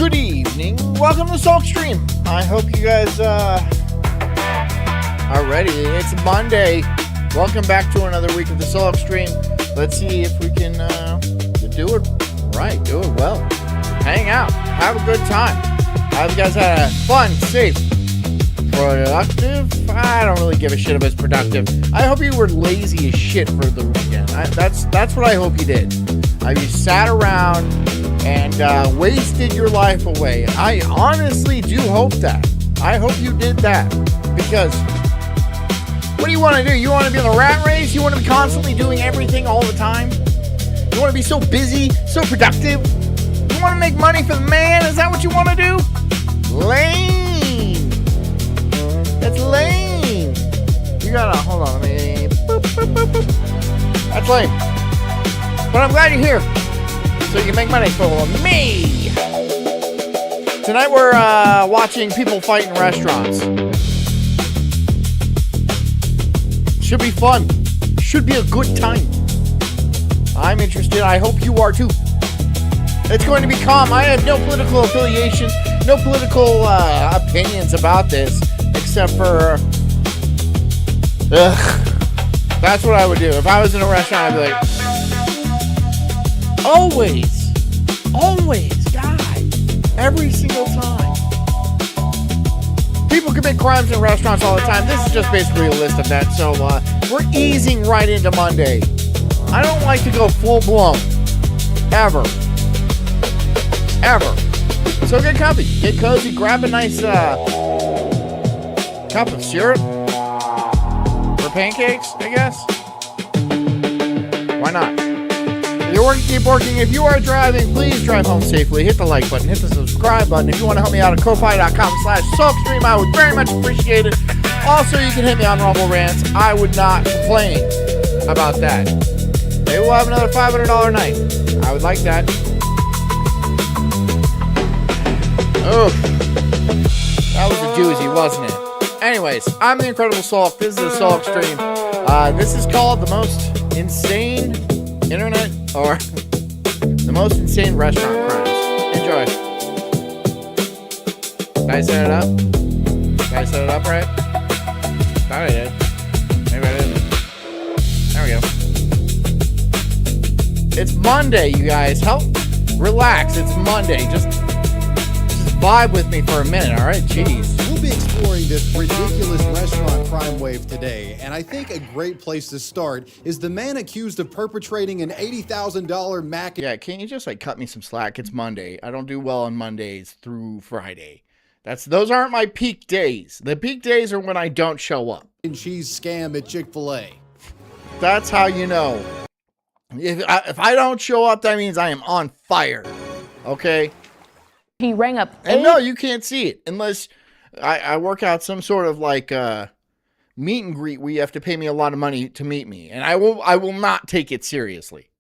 Good evening. Welcome to Sulk Stream. I hope you guys are ready. It's Monday. Welcome back to another week of the Sulk Stream. Let's see if we can do it right, do it well. Hang out, have a good time. I hope you guys had a fun, safe, productive. I don't really give a shit if it's productive. I hope you were lazy as shit for the weekend. That's what I hope you did. You sat around and wasted your life away. I honestly do hope that. I hope you did that. Because what do you want to do? You want to be in the rat race? You want to be constantly doing everything all the time? You want to be so busy, so productive? You want to make money for the man? Is that what you want to do? Lame. That's lame. You gotta, hold on, let me, boop, boop, boop, boop. That's lame. But I'm glad you're here, so you can make money for me. Tonight we're watching people fight in restaurants. Should be fun. Should be a good time. I'm interested. I hope you are too. It's going to be calm. I have no political affiliation, no political opinions about this, except for, that's what I would do. If I was in a restaurant, I'd be like, always, God, every single time. People commit crimes in restaurants all the time. This is just basically a list of that. So we're easing right into Monday. I don't like to go full blown, ever. So get comfy, get cozy, grab a nice cup of syrup or pancakes, I guess. Why not? If you're working, keep working. If you are driving, please drive home safely. Hit the like button, hit the subscribe button. If you want to help me out at ko-fi.com/sulkstream, I would very much appreciate it. Also, you can hit me on Rumble Rants. I would not complain about that. Maybe we'll have another $500 night. I would like that. Oh, that was a doozy, wasn't it? Anyways, I'm the Incredible Sulk. This is the Sulk Stream. This is called the most insane internet, or the most insane restaurant crimes. Enjoy. Did I set it up? Did I set it up right? Thought I did. Maybe I didn't. There we go. It's Monday, you guys. Relax. It's Monday. Just vibe with me for a minute, all right? Jeez. We'll be exploring this ridiculous restaurant crime wave today, and I think a great place to start is the man accused of perpetrating an $80,000 Mac. Yeah, can't you just cut me some slack? It's Monday. I don't do well on Mondays through Friday. Those aren't my peak days. The peak days are when I don't show up. And cheese scam at Chick-fil-A. That's how you know. If I don't show up, that means I am on fire. Okay? He rang up. And no, you can't see it unless I work out some sort of meet and greet where you have to pay me a lot of money to meet me. And I will not take it seriously.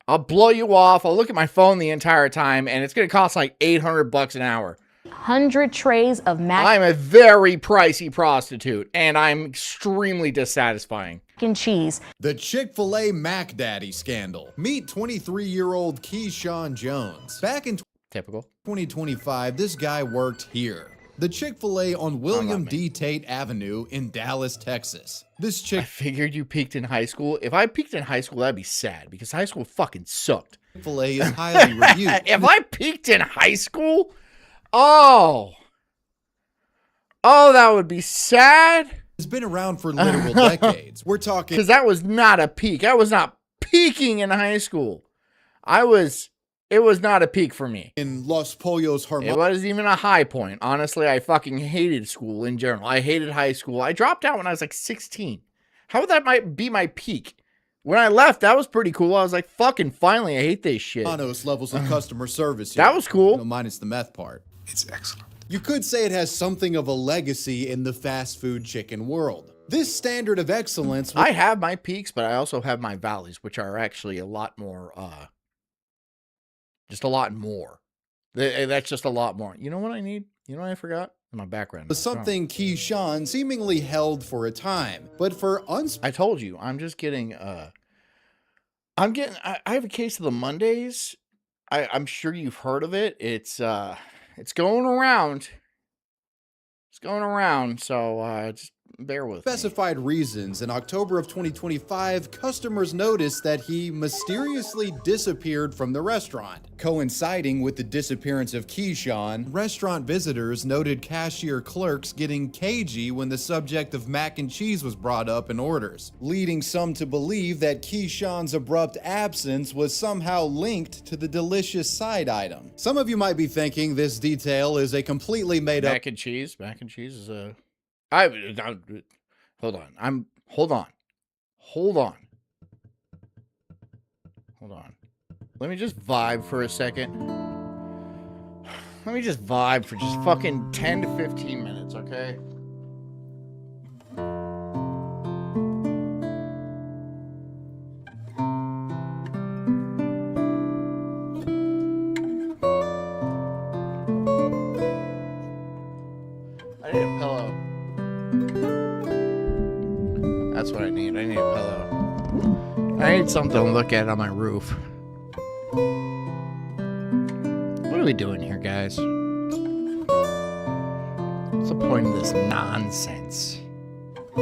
I'll blow you off. I'll look at my phone the entire time, and it's going to cost like $800 an hour. 100 trays of mac I'm a very pricey prostitute, and I'm extremely dissatisfying. and cheese. The Chick-fil-A Mac Daddy scandal. Meet 23-year-old Keyshawn Jones. Back in Typical. 2025, this guy worked here. The Chick-fil-A on William D. Tate Avenue in Dallas, Texas. I figured you peaked in high school. If I peaked in high school, that'd be sad because high school fucking sucked. Chick-fil-A is highly reviewed. If I peaked in high school, oh, that would be sad. It's been around for literal decades. We're talking because that was not a peak. I was not peaking in high school. It was not a peak for me. In Los Pollos It Hermanos. wasn't even a high point. Honestly, I fucking hated school in general. I hated high school. I dropped out when I was like 16. How would that might be my peak? When I left, that was pretty cool. I was like, fucking finally, I hate this shit. Levels of customer service here. That was cool. Minus the meth part. It's excellent. You could say it has something of a legacy in the fast food chicken world. This standard of excellence. I have my peaks, but I also have my valleys, which are actually a lot more, just a lot more. That's just a lot more. You know what I need? You know what I forgot? My background. Was something Keyshawn seemingly held for a time, but for I told you, I'm just getting, I have a case of the Mondays I'm sure you've heard of it. It's going around. It's going around, so just bear with me. Specified reasons, in October of 2025, customers noticed that he mysteriously disappeared from the restaurant. Coinciding with the disappearance of Keyshawn, restaurant visitors noted cashier clerks getting cagey when the subject of mac and cheese was brought up in orders, leading some to believe that Keyshawn's abrupt absence was somehow linked to the delicious side item. Some of you might be thinking this detail is a completely made up Mac and cheese is a... hold on. Hold on. Let me just vibe for a second. Let me just vibe for just fucking 10 to 15 minutes, okay? I need a pillow. That's what I need. I need a pillow. I need something to look at on my roof. What are we doing here, guys? What's the point of this nonsense? I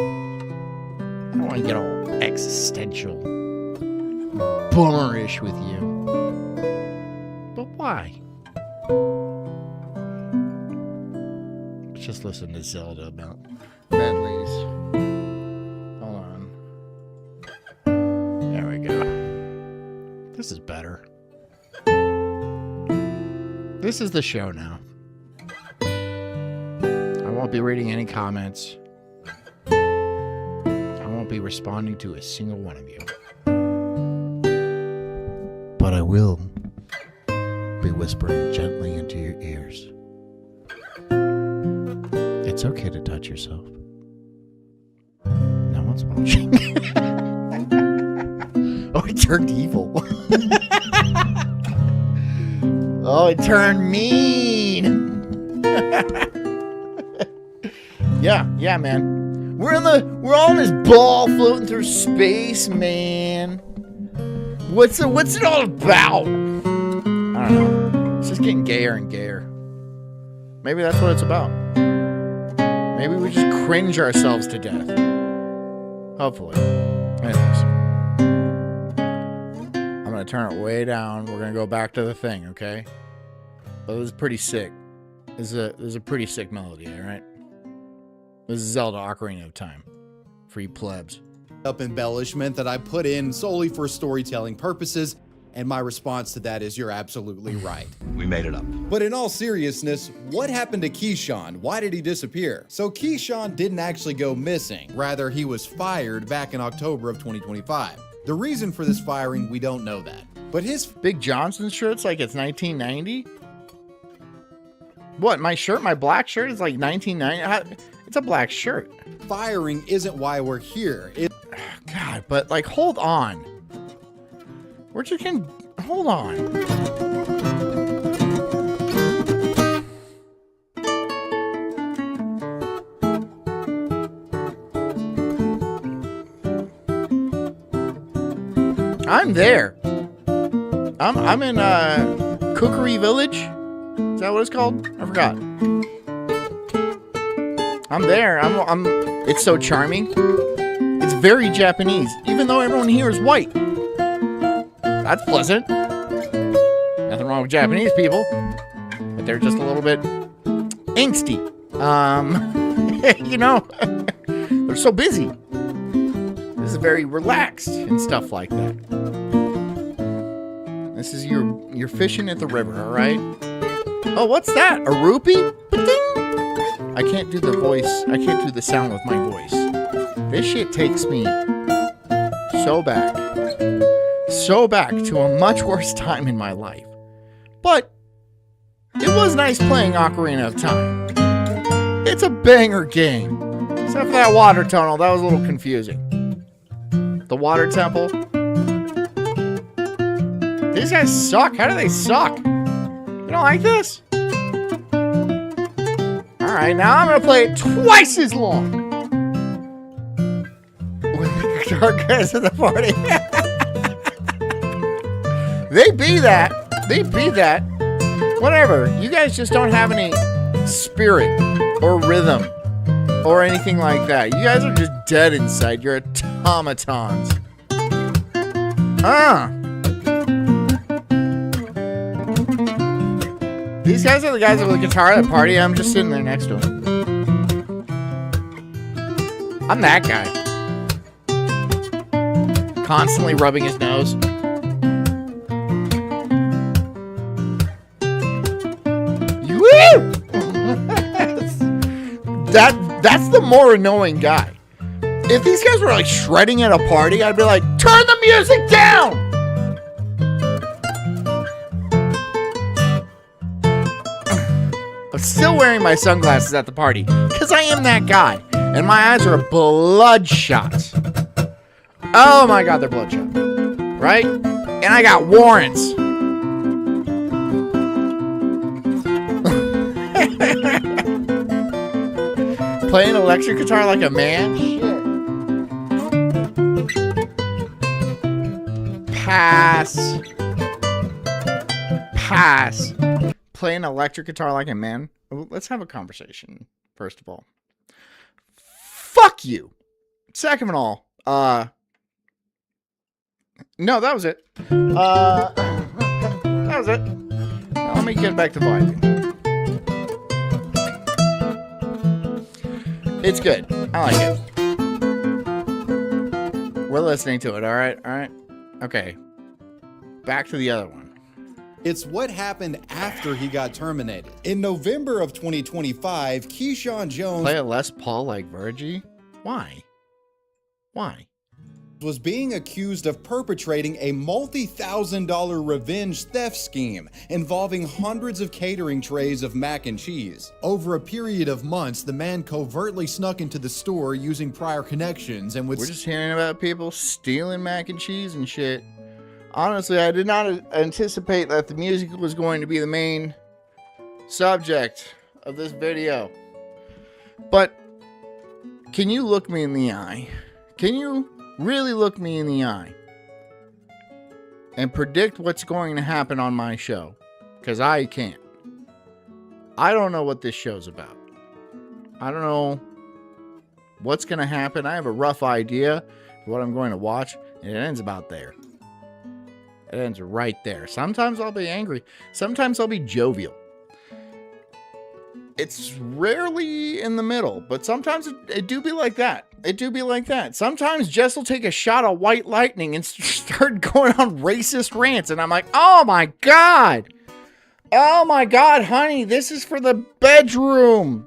don't want to get all existential, bummerish with you. But why? Let's just listen to Zelda about medleys. Hold on. There we go. This is better. This is the show now. I won't be reading any comments. I won't be responding to a single one of you. But I will be whispering gently into your ears. It's okay to touch yourself. No one's watching. Oh, it turned evil. Oh, it turned mean. Yeah, man. We're all in this ball floating through space, man. What's it all about? I don't know. It's just getting gayer and gayer. Maybe that's what it's about. Maybe we just cringe ourselves to death. Hopefully. Anyways. I'm going to turn it way down. We're going to go back to the thing, okay? But this is pretty sick. This is a pretty sick melody, alright? This is Zelda Ocarina of Time. For you plebs. Up embellishment that I put in solely for storytelling purposes, and my response to that is you're absolutely right. We made it up. But in all seriousness, what happened to Keyshawn? Why did he disappear? So Keyshawn didn't actually go missing. Rather, he was fired back in October of 2025. The reason for this firing, we don't know that. But his Big Johnson shirt's like it's 1990? What, my black shirt is like 1990? It's a black shirt. firing isn't why we're here. God, but like, hold on. We're just gonna, hold on. I'm there. I'm in Cookery Village. Is that what it's called? I forgot. I'm there. It's so charming. It's very Japanese, even though everyone here is white. That's pleasant. Nothing wrong with Japanese people, but they're just a little bit angsty. You know, they're so busy. This is very relaxed and stuff like that. This is you're fishing at the river, all right? Oh, what's that? A rupee? Ba-ding! I can't do the voice. I can't do the sound with my voice. This shit takes me so back to a much worse time in my life. But it was nice playing Ocarina of Time. It's a banger game. Except for that water tunnel, that was a little confusing. The water temple. These guys suck. How do they suck? You don't like this? Alright, now I'm gonna play it twice as long. With the dark guys at the party. They be that. They beat that. Whatever. You guys just don't have any spirit or rhythm or anything like that. You guys are just dead inside. You're automatons. These guys are the guys with the guitar at the party. I'm just sitting there next to him. I'm that guy. Constantly rubbing his nose. Woo! That's the more annoying guy. If these guys were like shredding at a party, I'd be like, turn the music down! I'm still wearing my sunglasses at the party because I am that guy. And my eyes are bloodshot. Oh my god, they're bloodshot. Right? And I got warrants. Playing electric guitar like a man? Shit. Pass. Pass. Playing electric guitar like a man? Let's have a conversation, first of all. Fuck you. Second of all, no, that was it. That was it. Now, let me get back to vibing. It's good. I like it. We're listening to it, all right? All right? Okay. Back to the other one. It's what happened after he got terminated. In November of 2025, Keyshawn Jones Play a Les Paul like Virgie? Why? Why? was being accused of perpetrating a multi-$1,000 revenge theft scheme involving hundreds of catering trays of mac and cheese. Over a period of months, the man covertly snuck into the store using prior connections and would... We're just hearing about people stealing mac and cheese and shit. Honestly, I did not anticipate that the music was going to be the main subject of this video. But can you look me in the eye? Can you really look me in the eye and predict what's going to happen on my show? Because I can't. I don't know what this show's about. I don't know what's going to happen. I have a rough idea of what I'm going to watch, and it ends about there. It ends right there. Sometimes I'll be angry. Sometimes I'll be jovial. It's rarely in the middle, but sometimes it do be like that. It do be like that. Sometimes Jess will take a shot of white lightning and start going on racist rants, and I'm like, oh my god. Oh my god, honey, this is for the bedroom.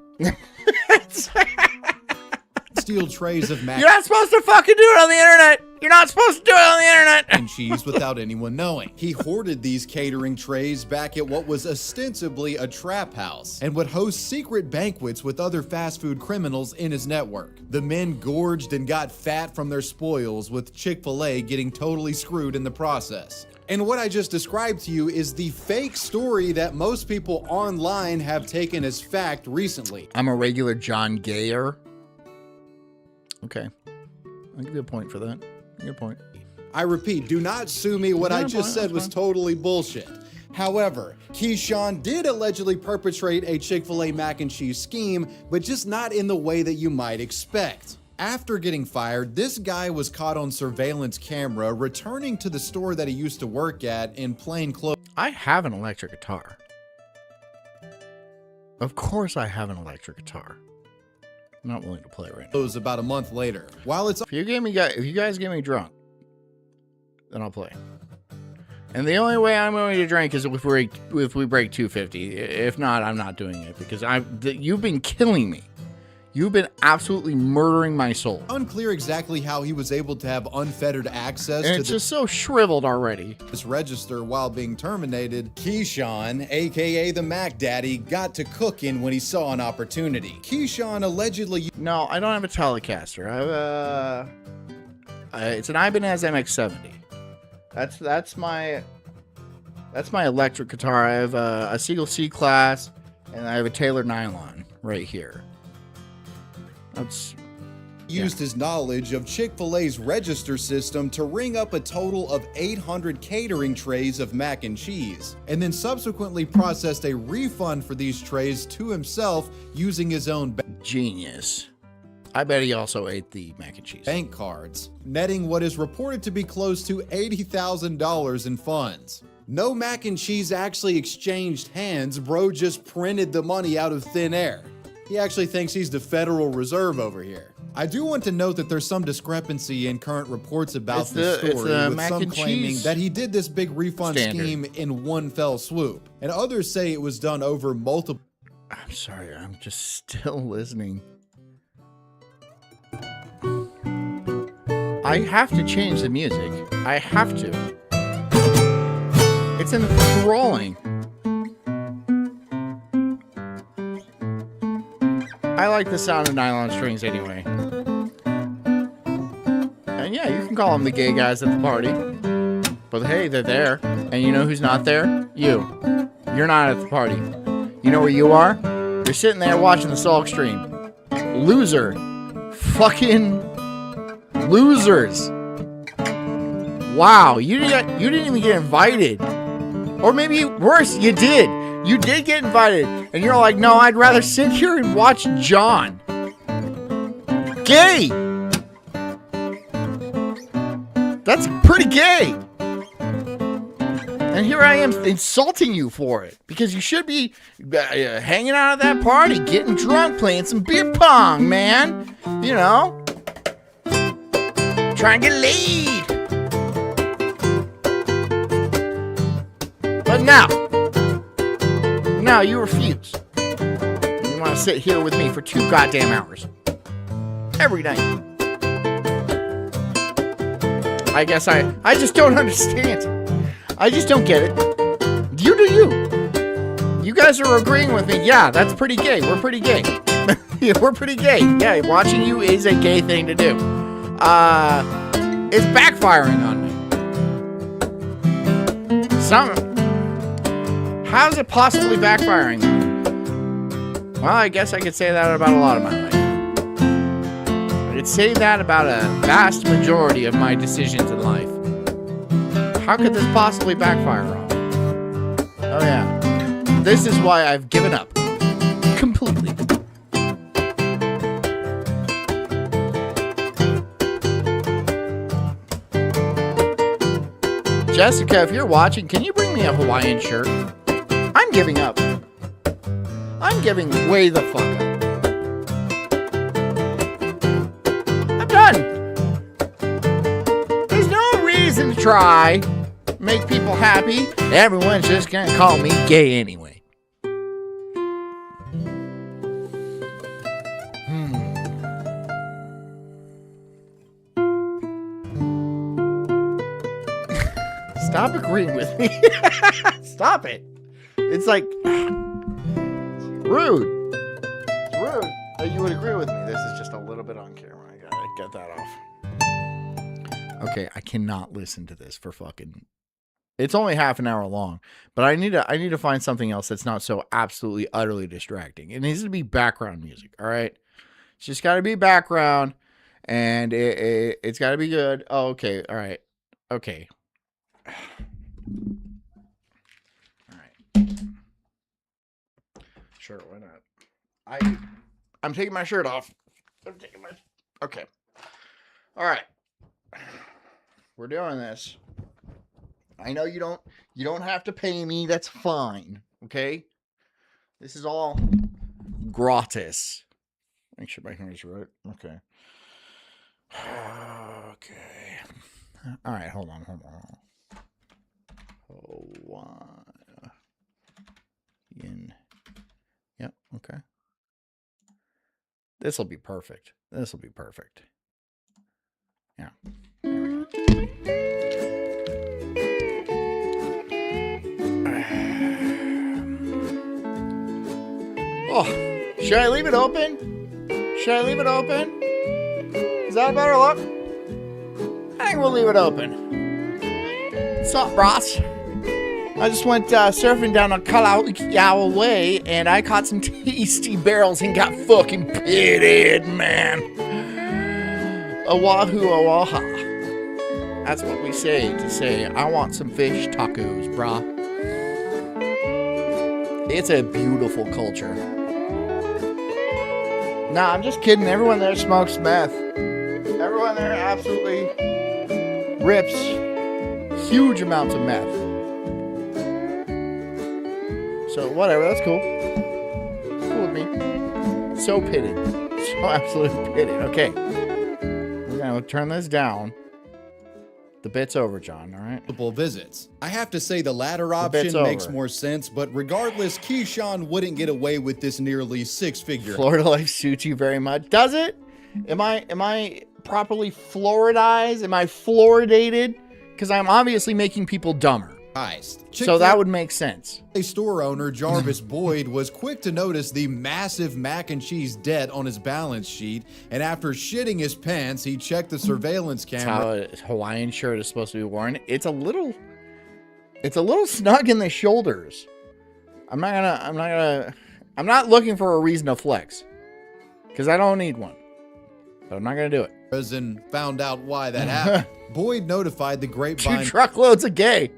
steal trays of mac You're not supposed to fucking do it on the internet. You're not supposed to do it on the internet. and cheese without anyone knowing. He hoarded these catering trays back at what was ostensibly a trap house and would host secret banquets with other fast food criminals in his network. The men gorged and got fat from their spoils, with Chick-fil-A getting totally screwed in the process. And what I just described to you is the fake story that most people online have taken as fact recently. I'm a regular John Gayer. Okay. I'll give you a point for that. Good point. I repeat, do not sue me. What I just said was totally bullshit. However, Keyshawn did allegedly perpetrate a Chick-fil-A mac and cheese scheme, but just not in the way that you might expect. After getting fired, this guy was caught on surveillance camera returning to the store that he used to work at in plain clothes. I have an electric guitar. Of course I have an electric guitar. I'm not willing to play right now. About a month later. While it's If you guys get me drunk, then I'll play. And the only way I'm going to drink is if we break 250. If not, I'm not doing it because you've been killing me. You've been absolutely murdering my soul. unclear exactly how he was able to have unfettered access And to it's just so shriveled already. this register while being terminated. Keyshawn, aka the Mac Daddy, got to cooking when he saw an opportunity. Keyshawn allegedly No, I don't have a Telecaster. It's an Ibanez MX-70. That's my electric guitar. I have a Siegel C-Class, and I have a Taylor Nylon right here. That's used his knowledge of Chick-fil-A's register system to ring up a total of 800 catering trays of mac and cheese, and then subsequently processed a refund for these trays to himself using his own Genius. I bet he also ate the mac and cheese. bank cards, netting what is reported to be close to $80,000 in funds. No mac and cheese actually exchanged hands, bro just printed the money out of thin air. He actually thinks he's the Federal Reserve over here. I do want to note that there's some discrepancy in current reports about this story, with some claiming that he did this big refund scheme in one fell swoop, and others say it was done over multiple. I'm sorry, I'm just still listening. I have to change the music. I have to. It's enthralling. I like the sound of nylon strings anyway. And yeah, you can call them the gay guys at the party. But hey, they're there. And you know who's not there? You. You're not at the party. You know where you are? You're sitting there watching the Sulk stream. Loser. Fucking losers. Wow, you didn't even get invited. Or maybe worse, you did. You did get invited. And you're like, no, I'd rather sit here and watch John. Gay. That's pretty gay. And here I am insulting you for it. Because you should be hanging out at that party, getting drunk, playing some beer pong, man. You know. Trying to get laid. But now you refuse. You want to sit here with me for 2 goddamn hours. Every night. I guess I just don't understand. I just don't get it. You do you. You guys are agreeing with me. Yeah, that's pretty gay. We're pretty gay. Yeah, we're pretty gay. Yeah, watching you is a gay thing to do. It's backfiring on me. How's it possibly backfiring? Well, I guess I could say that about a lot of my life. I could say that about a vast majority of my decisions in life. How could this possibly backfire on me? Oh yeah. This is why I've given up. Completely. Jessica, if you're watching, can you bring me a Hawaiian shirt? I'm giving up. I'm giving way the fuck up. I'm done. There's no reason to try. Make people happy. Everyone's just gonna call me gay anyway. Stop agreeing with me. Stop it. It's like rude. It's rude that you would agree with me. This is just a little bit on camera. I gotta get that off. Okay, I cannot listen to this for fucking. It's only half an hour long, but I need to find something else that's not so absolutely utterly distracting. It needs to be background music. All right, it's just got to be background, and it's got to be good. Oh, okay. All right. Okay. Alright. Sure, why not? I'm taking my shirt off. Okay. Alright. We're doing this. I know you don't have to pay me, that's fine. Okay? This is all gratis. Make sure my hair's right. Okay. Okay. Alright, hold on. Hawaiian. Yep, okay. This will be perfect. Yeah. There we go. Oh, should I leave it open? Is that a better look? I think we'll leave it open. What's up, Ross? I just went surfing down on Kalauiao Way, and I caught some tasty barrels and got fucking pitted, man. Oahu, Oahu. That's what we say to say, I want some fish tacos, brah. It's a beautiful culture. Nah, I'm just kidding. Everyone there smokes meth. Everyone there absolutely rips huge amounts of meth. So, whatever. That's cool. It's cool with me. So pitted. So absolutely pitted. Okay. We're going to turn this down. The bit's over, John, all right? Multiple visits. I have to say the latter option makes more sense, but regardless, Keyshawn wouldn't get away with this nearly six-figure. Florida life suits you very much. Does it? Am I properly Floridized? Am I Floridated? Because I'm obviously making people dumber. So that would make sense. A store owner, Jarvis Boyd, was quick to notice the massive mac and cheese debt on his balance sheet, and after shitting his pants, he checked the surveillance camera. That's how a Hawaiian shirt is supposed to be worn. It's a little snug in the shoulders. I'm not looking for a reason to flex, because I don't need one. But I'm not gonna do it. And found out why that happened. Boyd notified the grapevine. 2 truckloads of gay.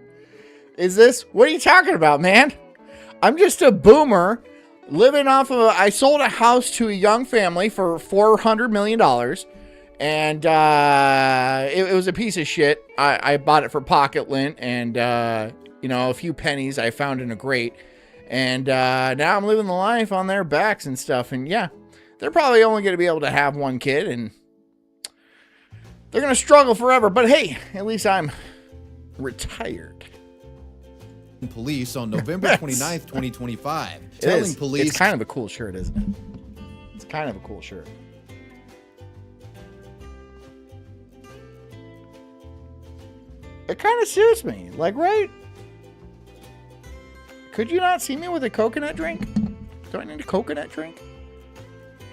Is this? What are you talking about, man? I'm just a boomer living off of I sold a house to a young family for $400 million. And it was a piece of shit. I bought it for pocket lint and, a few pennies I found in a grate. And now I'm living the life on their backs and stuff. And yeah, they're probably only going to be able to have one kid. And they're going to struggle forever. But hey, at least I'm retired. Police on November 29th, 2025, telling police. It's kind of a cool shirt, isn't it? It's kind of a cool shirt. It kind of suits me. Like, right? Could you not see me with a coconut drink? Do I need a coconut drink?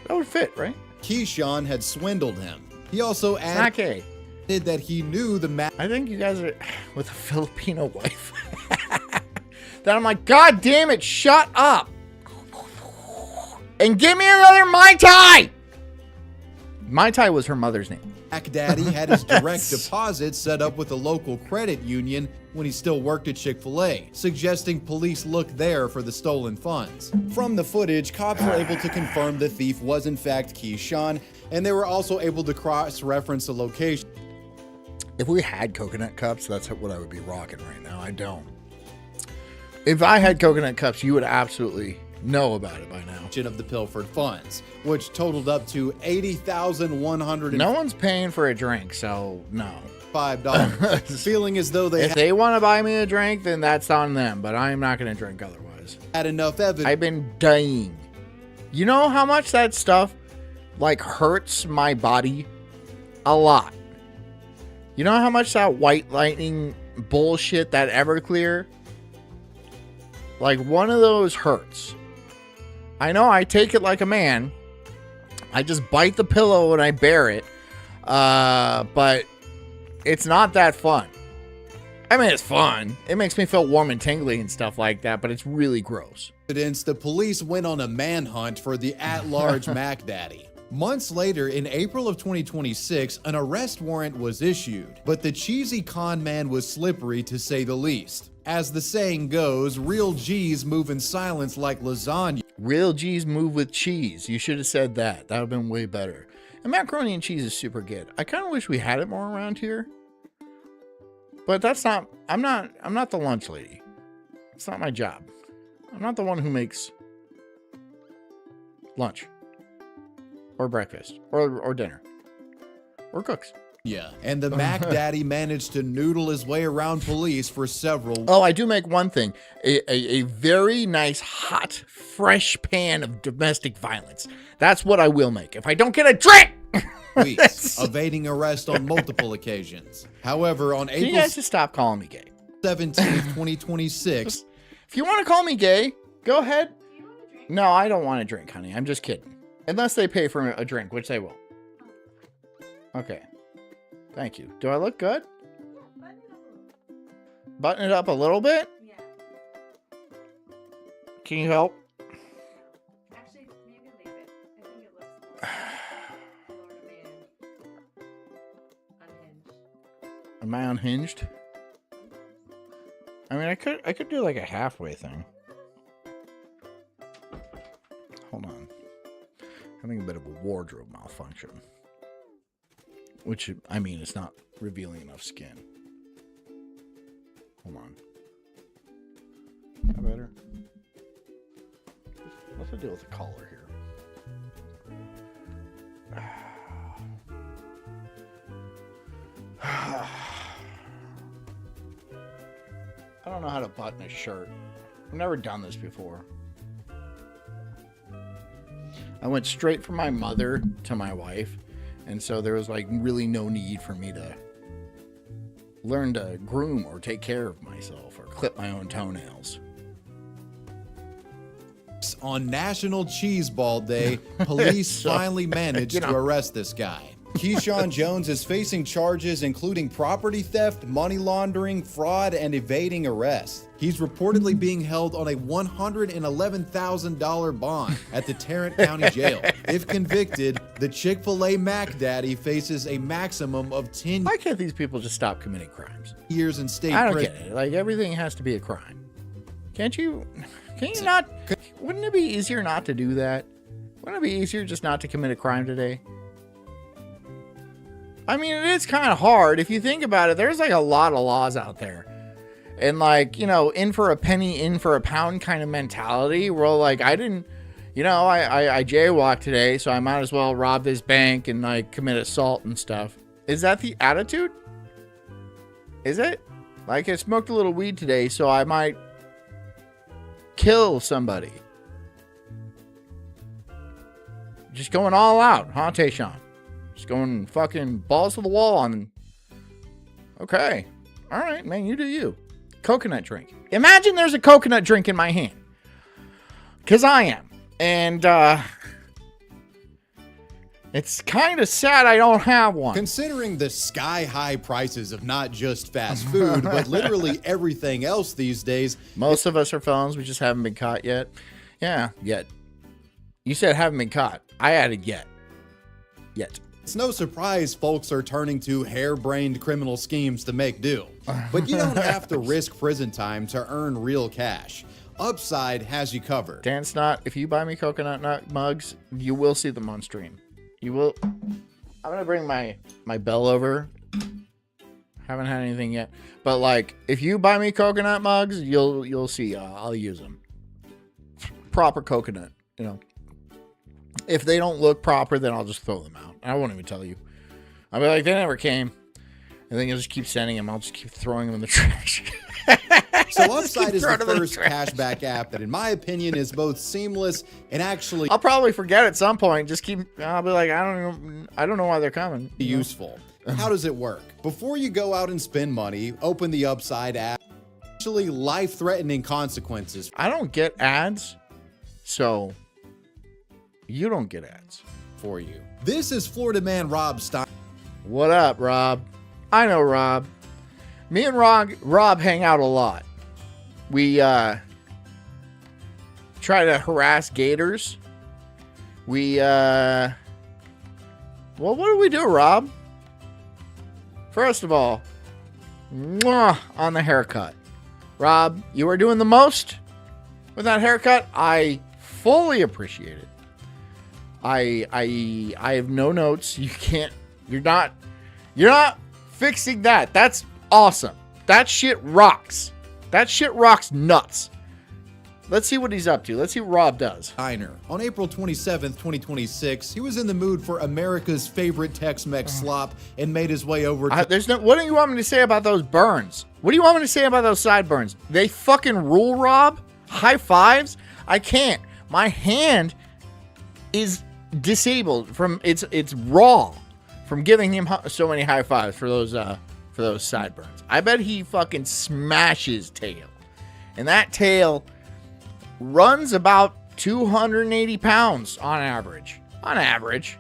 That would fit, right? Keyshawn had swindled him. He also added that he knew the I think you guys are with a Filipino wife. Then I'm like, God damn it, shut up. And give me another Mai Tai. Mai Tai was her mother's name. Mac Daddy had his direct deposit set up with a local credit union when he still worked at Chick-fil-A, suggesting police look there for the stolen funds. From the footage, cops were able to confirm the thief was in fact Keyshawn, and they were also able to cross-reference the location. If we had coconut cups, that's what I would be rocking right now. I don't. If I had coconut cups, you would absolutely know about it by now. Of the pilfered funds, which totaled up to $80,100. No one's paying for a drink, so no. $5. Feeling as though if they want to buy me a drink, then that's on them. But I'm not going to drink otherwise. Had enough evidence. I've been dying. You know how much that stuff hurts my body? A lot. You know how much that white lightning bullshit, that Everclear? One of those hurts. I know I take it like a man. I just bite the pillow and I bear it. But it's not that fun. I mean, it's fun. It makes me feel warm and tingly and stuff like that, but it's really gross. The police went on a manhunt for the at-large Mac Daddy. Months later, in April of 2026, an arrest warrant was issued, but the cheesy con man was slippery to say the least. As the saying goes, real G's move in silence like lasagna. Real G's move with cheese. You should have said that. That would have been way better. And macaroni and cheese is super good. I kind of wish we had it more around here. But that's not, I'm not the lunch lady. It's not my job. I'm not the one who makes lunch. Or breakfast. Or dinner. Or cooks. Yeah, and the Mac Daddy managed to noodle his way around police for several. Oh, I do make one thing. A very nice, hot, fresh pan of domestic violence. That's what I will make. If I don't get a drink! Weeks, evading arrest on multiple occasions. However, on April... You guys just stop calling me gay. 17th, 2026... If you want to call me gay, go ahead. No, I don't want a drink, honey. I'm just kidding. Unless they pay for a drink, which they will. Okay. Thank you. Do I look good? Button it up a little bit? Yeah. Can you help? Actually, maybe leave it. I think it looks more Florida unhinged. I mean, I could do like a halfway thing. Hold on. Having a bit of a wardrobe malfunction. Which, I mean, it's not revealing enough skin. Hold on. Is that better? What's the deal with the collar here? I don't know how to button a shirt. I've never done this before. I went straight from my mother to my wife, and so there was like really no need for me to learn to groom or take care of myself or clip my own toenails. On National Cheeseball Day, police finally managed to arrest this guy. Keyshawn Jones is facing charges including property theft, money laundering, fraud, and evading arrest. He's reportedly being held on a $111,000 bond at the Tarrant County Jail. If convicted, the Chick-fil-A Mac Daddy faces a maximum of 10 Why can't these people just stop committing crimes? years in state I don't prison. get it. Like, everything has to be a crime. Can you not? Wouldn't it be easier not to do that? Wouldn't it be easier just not to commit a crime today? I mean, it is kind of hard. If you think about it, there's like a lot of laws out there. And like, you know, in for a penny, in for a pound kind of mentality. Where like, I didn't, you know, I jaywalked today, so I might as well rob this bank and like commit assault and stuff. Is that the attitude? Is it? Like, I smoked a little weed today, so I might kill somebody. Just going all out, huh, Tayshawn? Just going fucking balls to the wall on. Okay. All right, man, you do you. Coconut drink. Imagine there's a coconut drink in my hand. Because I am. And, it's kind of sad I don't have one. Considering the sky-high prices of not just fast food, but literally everything else these days. Most of us are felons. We just haven't been caught yet. Yeah, yet. You said haven't been caught. I added yet. Yet. It's no surprise folks are turning to harebrained criminal schemes to make do. But you don't have to risk prison time to earn real cash. Upside has you covered. Dan Snot, if you buy me coconut nut mugs, you will see them on stream. You will. I'm gonna bring my bell over. Haven't had anything yet, but like, if you buy me coconut mugs, you'll see. I'll use them. Proper coconut, you know. If they don't look proper, then I'll just throw them out. I won't even tell you. I'll be like, they never came. And then you'll just keep sending them. I'll just keep throwing them in the trash. So Upside is the first cashback app that, in my opinion, is both seamless and actually I'll probably forget at some point. Just keep. I'll be like, I don't know why they're coming. useful. How does it work? Before you go out and spend money, open the Upside app. Actually, life-threatening consequences I don't get ads, so you don't get ads. for you. This is Florida man Rob Stein. What up, Rob? I know Rob. Me and Rob hang out a lot. We try to harass gators. We well, what do we do, Rob? First of all, mwah, on the haircut. Rob, you are doing the most with that haircut. I fully appreciate it. I have no notes. You're not fixing that. That's awesome. That shit rocks. That shit rocks nuts. Let's see what he's up to. Let's see what Rob does. Steiner. On April 27th, 2026, he was in the mood for America's favorite Tex-Mex slop and made his way over to What do you want me to say about those burns? What do you want me to say about those sideburns? They fucking rule, Rob. High fives. I can't. My hand is disabled from it's raw from giving him so many high fives for those sideburns. I bet he fucking smashes tail, and that tail runs about 280 pounds on average. On average,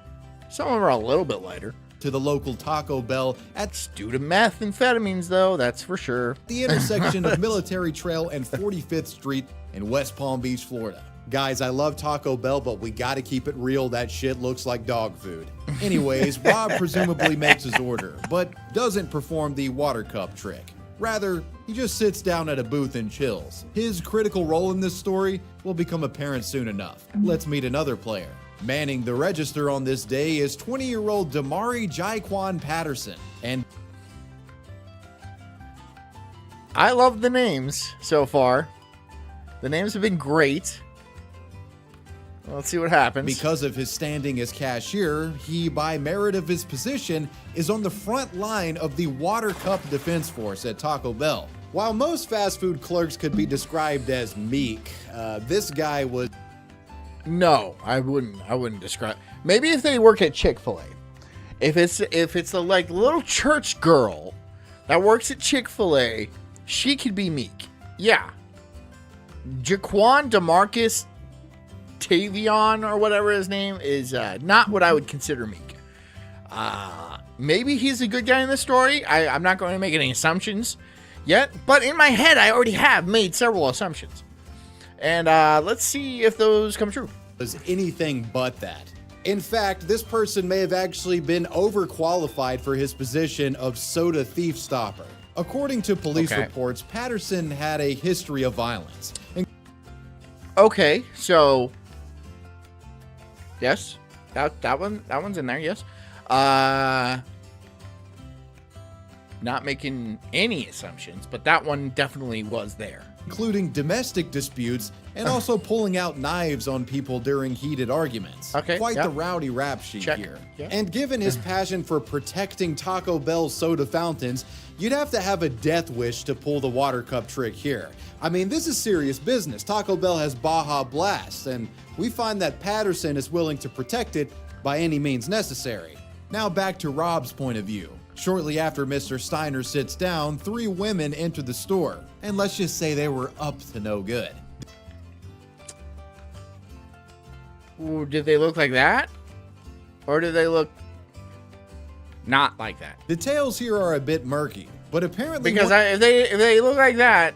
some of them are a little bit lighter. the local Taco Bell at It's due to methamphetamines, though, that's for sure. the intersection of Military Trail and 45th Street in West Palm Beach, Florida. Guys, I love Taco Bell, but we gotta keep it real. That shit looks like dog food. Anyways, Rob presumably makes his order, but doesn't perform the water cup trick. Rather, he just sits down at a booth and chills. His critical role in this story will become apparent soon enough. Let's meet another player. Manning the register on this day is 20-year-old Damari Jaquan Patterson. And I love the names so far. The names have been great. Let's see what happens. because of his standing as cashier, he, by merit of his position, is on the front line of the water cup defense force at Taco Bell. While most fast food clerks could be described as meek, this guy was... No, I wouldn't describe. Maybe if they work at Chick-fil-A. If it's a like little church girl that works at Chick-fil-A, she could be meek. Yeah. Jaquan DeMarcus Tavion or whatever his name is not what I would consider meek. Maybe he's a good guy in the story. I'm not going to make any assumptions yet, but in my head I already have made several assumptions. And let's see if those come true. was anything but that. In fact, this person may have actually been overqualified for his position of soda thief stopper. According to police reports, Patterson had a history of violence. Okay, so yes, that one's in there. Yes, not making any assumptions, but that one definitely was there. Including domestic disputes and also pulling out knives on people during heated arguments. Quite the rowdy rap sheet here. And given his passion for protecting Taco Bell soda fountains, you'd have to have a death wish to pull the water cup trick here. I mean, this is serious business. Taco Bell has Baja Blast, and we find that Patterson is willing to protect it by any means necessary. Now back to Rob's point of view. Shortly after Mr. Steiner sits down, 3 women enter the store, and let's just say they were up to no good. Ooh, did they look like that? Or did they look not like that? Details here are a bit murky, but apparently because if they look like that,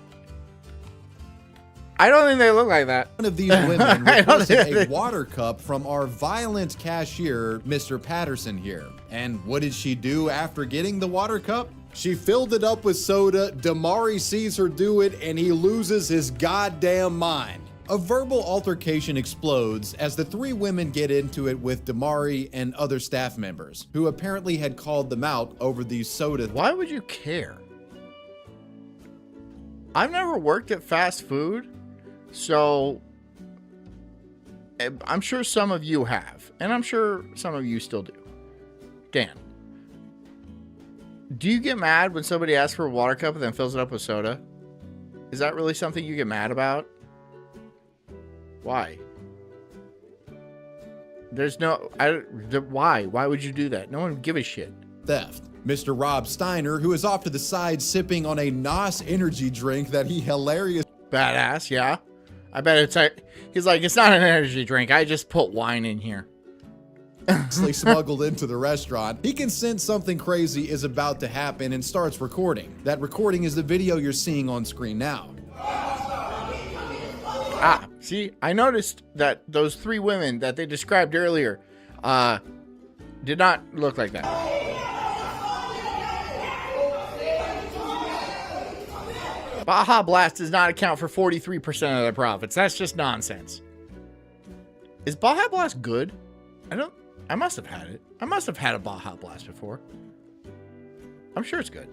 I don't think they look like that. One of these women requested a water cup from our violent cashier, Mr. Patterson here. And what did she do after getting the water cup? She filled it up with soda. Damari sees her do it, and he loses his goddamn mind. A verbal altercation explodes as the 3 women get into it with Damari and other staff members, who apparently had called them out over these soda. Why would you care? I've never worked at fast food, so I'm sure some of you have, and I'm sure some of you still do. Dan, do you get mad when somebody asks for a water cup and then fills it up with soda? Is that really something you get mad about? Why? There's no... why? Why would you do that? No one would give a shit. Theft. Mr. Rob Steiner, who is off to the side sipping on a NOS energy drink that he hilarious... Badass, yeah. I bet it's like... He's like, it's not an energy drink. I just put wine in here. smuggled into the restaurant. He can sense something crazy is about to happen and starts recording. That recording is the video you're seeing on screen now. Ah, see, I noticed that those 3 women that they described earlier did not look like that. Baja Blast does not account for 43% of their profits. That's just nonsense. Is Baja Blast good? I must have had it. I must have had a Baja Blast before. I'm sure it's good.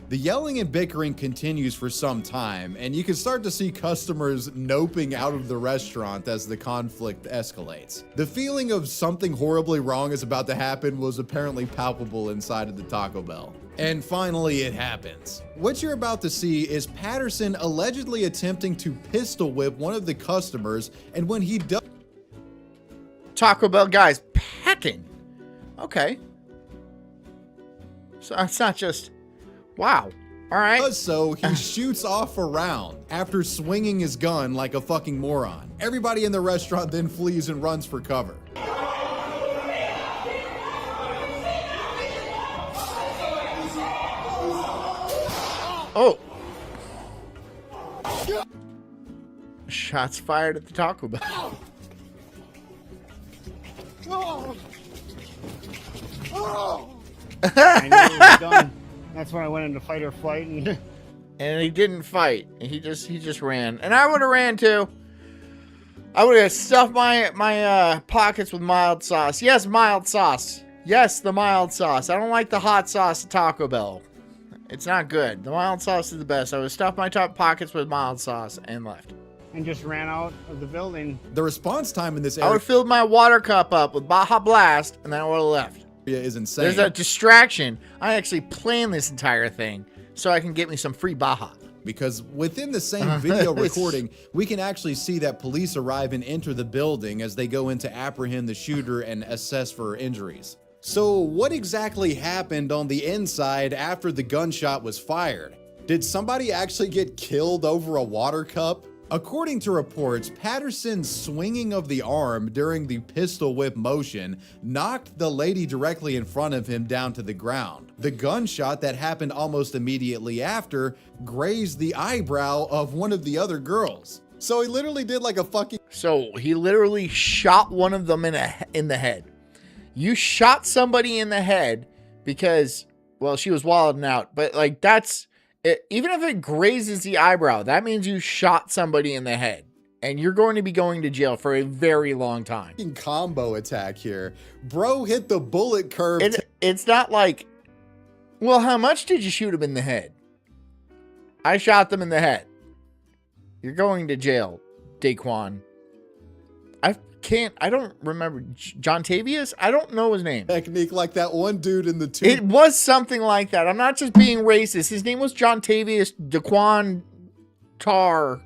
The yelling and bickering continues for some time, and you can start to see customers noping out of the restaurant as the conflict escalates. The feeling of something horribly wrong is about to happen was apparently palpable inside of the Taco Bell. And finally, it happens. What you're about to see is Patterson allegedly attempting to pistol whip one of the customers, and when he does... Taco Bell guys packing. Okay. So it's not just... Wow. All right. So he shoots off a round after swinging his gun like a fucking moron. Everybody in the restaurant then flees and runs for cover. Oh. Shots fired at the Taco Bell. I knew it was done. That's when I went into fight or flight, and And he didn't fight. He just ran. And I would have ran too. I would have stuffed my pockets with mild sauce. Yes, mild sauce. Yes, the mild sauce. I don't like the hot sauce at Taco Bell. It's not good. The mild sauce is the best. I would stuff my top pockets with mild sauce and left. just ran out of the building. The response time in this I would area have filled my water cup up with Baja Blast, and then I would have left. is insane. There's a distraction. I actually planned this entire thing so I can get me some free Baja. Because within the same video recording, we can actually see that police arrive and enter the building as they go in to apprehend the shooter and assess for injuries. So what exactly happened on the inside after the gunshot was fired? Did somebody actually get killed over a water cup? According to reports, Patterson's swinging of the arm during the pistol whip motion knocked the lady directly in front of him down to the ground. The gunshot that happened almost immediately after grazed the eyebrow of one of the other girls. So he literally did like a fucking... So he literally shot one of them in the head. You shot somebody in the head because, well, she was wilding out. But like that's... even if it grazes the eyebrow, that means you shot somebody in the head. And you're going to be going to jail for a very long time. combo attack here. Bro hit the bullet curve. It's not like, well, how much did you shoot him in the head? I shot them in the head. You're going to jail, Daquan. I don't remember. John Tavius? I don't know his name. Technique like that one dude in the two. It was something like that. I'm not just being racist. His name was John Tavius Daquan Tar.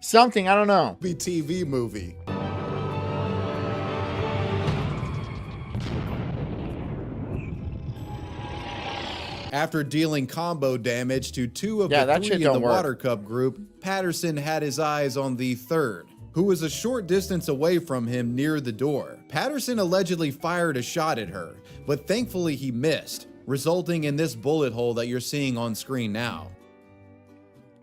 Something, I don't know. TV movie. After dealing combo damage to two of the three in the water cup group, Patterson had his eyes on the third, who was a short distance away from him near the door. Patterson allegedly fired a shot at her, but thankfully he missed, resulting in this bullet hole that you're seeing on screen now.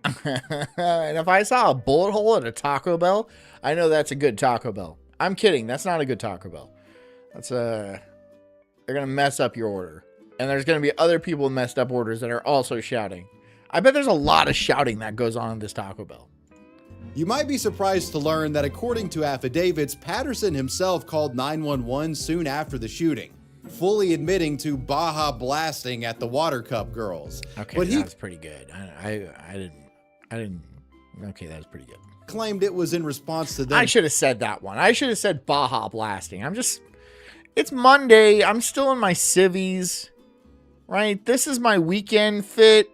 And if I saw a bullet hole at a Taco Bell, I know that's a good Taco Bell. I'm kidding. That's not a good Taco Bell. That's they're going to mess up your order. And there's going to be other people with messed up orders that are also shouting. I bet there's a lot of shouting that goes on in this Taco Bell. You might be surprised to learn that according to affidavits, Patterson himself called 911 soon after the shooting, fully admitting to Baja blasting at the water cup girls. Okay, but that's pretty good. I didn't. Okay, that was pretty good. Claimed it was in response to them. I should have said that one. I should have said Baja blasting. It's Monday. I'm still in my civvies, right? This is my weekend fit.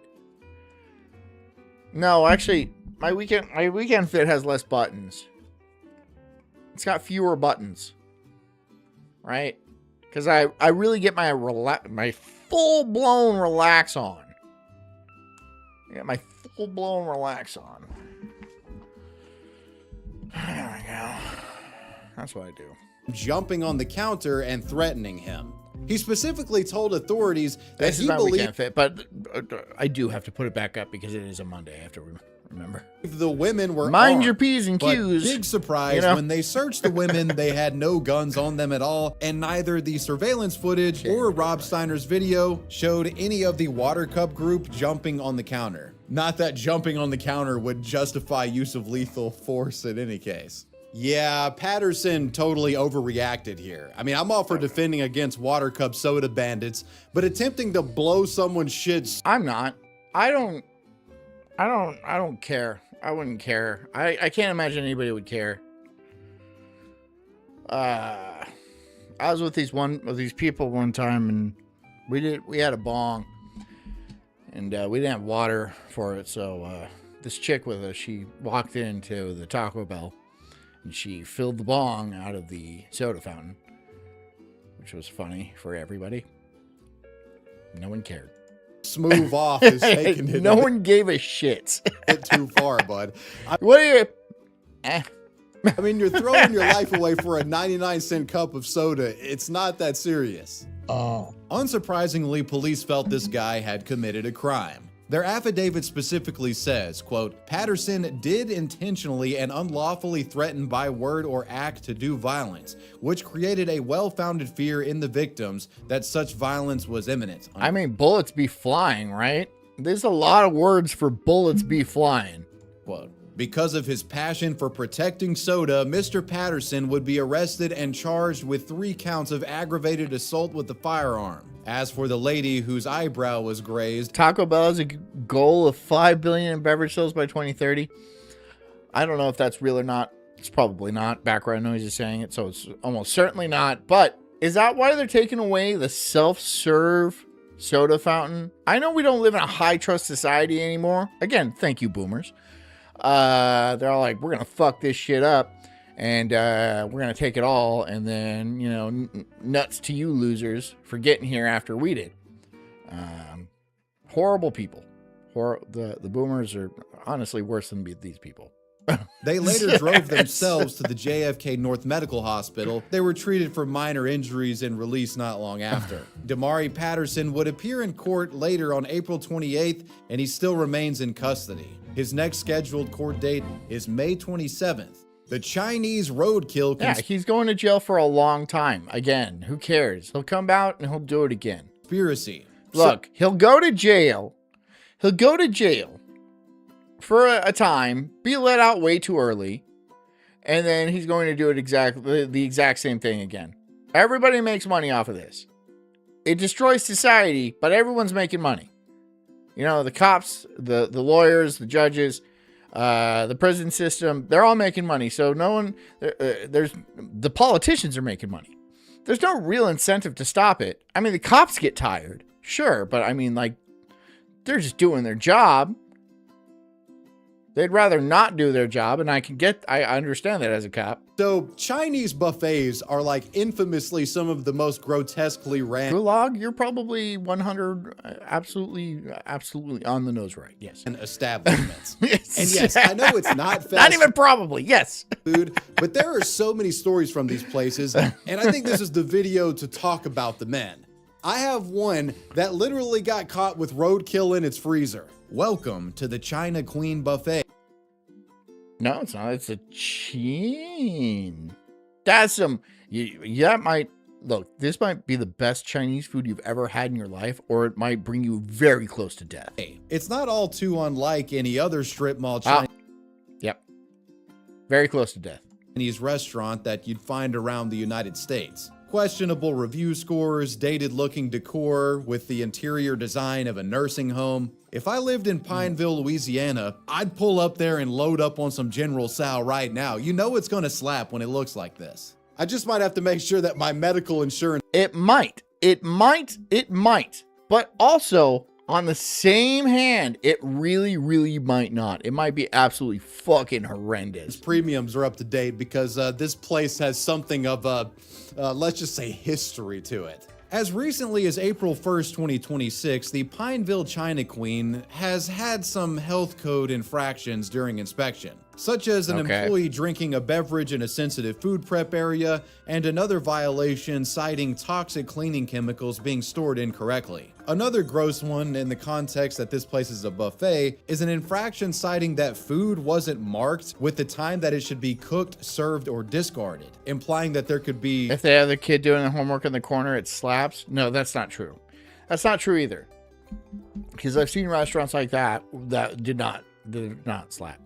No, actually, my weekend fit has less buttons. It's got fewer buttons, right? Because I really get my full blown relax on. I got my full blown relax on. There we go. That's what I do. Jumping on the counter and threatening him. He specifically told authorities that this he is my believed weekend fit, but I do have to put it back up because it is a Monday. I have to remember. the women were Mind armed, your P's and but Q's. big surprise, you know? when they searched the women, they had no guns on them at all, and neither the surveillance footage or Rob Steiner's video showed any of the water cup group jumping on the counter. Not that jumping on the counter would justify use of lethal force in any case. Yeah, Patterson totally overreacted here. I mean, I'm all for defending against water cup soda bandits, but attempting to blow someone's shit... I'm not. I don't care. I wouldn't care. I can't imagine anybody would care. I was with these people one time, and we had a bong, and we didn't have water for it. So this chick with us, she walked into the Taco Bell, and she filled the bong out of the soda fountain, which was funny for everybody. No one cared. Smooth off is taking it. No one gave a shit. Too far, bud. What are you? I mean, you're throwing your life away for a 99-cent cup of soda. It's not that serious. Oh. Unsurprisingly, police felt this guy had committed a crime. Their affidavit specifically says, quote, Patterson did intentionally and unlawfully threaten by word or act to do violence, which created a well-founded fear in the victims that such violence was imminent. I mean, bullets be flying, right? There's a lot of words for bullets be flying. Quote. Because of his passion for protecting soda, Mr. Patterson would be arrested and charged with 3 counts of aggravated assault with a firearm. As for the lady whose eyebrow was grazed, Taco Bell has a goal of 5 billion in beverage sales by 2030. I don't know if that's real or not. It's probably not. Background noise is saying it, so it's almost certainly not. But is that why they're taking away the self-serve soda fountain? I know we don't live in a high-trust society anymore. Again, thank you, boomers. They're all like, we're gonna fuck this shit up, and we're gonna take it all, and then, you know, nuts to you losers for getting here after we did. Horrible people. The boomers are honestly worse than these people. They later drove themselves to the JFK North Medical Hospital. They were treated for minor injuries and released not long after. Damari Patterson would appear in court later on April 28th, and he still remains in custody. His next scheduled court date is May 27th. The Chinese roadkill. Yeah, he's going to jail for a long time. Again, who cares? He'll come out and he'll do it again. Conspiracy. Look, he'll go to jail. He'll go to jail for a time, be let out way too early, and then he's going to do it exactly the exact same thing again. Everybody makes money off of this. It destroys society, but everyone's making money. You know, the cops, the lawyers, the judges, the prison system, they're all making money. So no one, the politicians are making money. There's no real incentive to stop it. I mean, the cops get tired, sure, but I mean, like, they're just doing their job. They'd rather not do their job, and I understand that as a cop. So Chinese buffets are like infamously some of the most grotesquely ran Gulag, you're probably 100, absolutely on the nose right. Yes. establishments. And yes, I know it's not fast Not even probably, yes. food, but there are so many stories from these places, and I think this is the video to talk about the men. I have one that literally got caught with roadkill in its freezer. Welcome to the China Queen Buffet. No, it's not. It's a chain. That's some. That might look. This might be the best Chinese food you've ever had in your life, or it might bring you very close to death. It's not all too unlike any other strip mall Yep. Very close to death. Chinese restaurant that you'd find around the United States. Questionable review scores, dated-looking decor with the interior design of a nursing home. If I lived in Pineville, Louisiana, I'd pull up there and load up on some General Tso right now. You know it's gonna slap when it looks like this. I just might have to make sure that my medical insurance... It might. But also, on the same hand, it really, really might not. It might be absolutely fucking horrendous. premiums are up to date because this place has something of a, let's just say, history to it. As recently as April 1st, 2026, the Pineville China Queen has had some health code infractions during inspection, such as an employee drinking a beverage in a sensitive food prep area and another violation citing toxic cleaning chemicals being stored incorrectly. Another gross one in the context that this place is a buffet is an infraction citing that food wasn't marked with the time that it should be cooked, served, or discarded, implying that there could be... If they have the kid doing the homework in the corner, it slaps. No, that's not true. That's not true either. Because I've seen restaurants like that did not slap.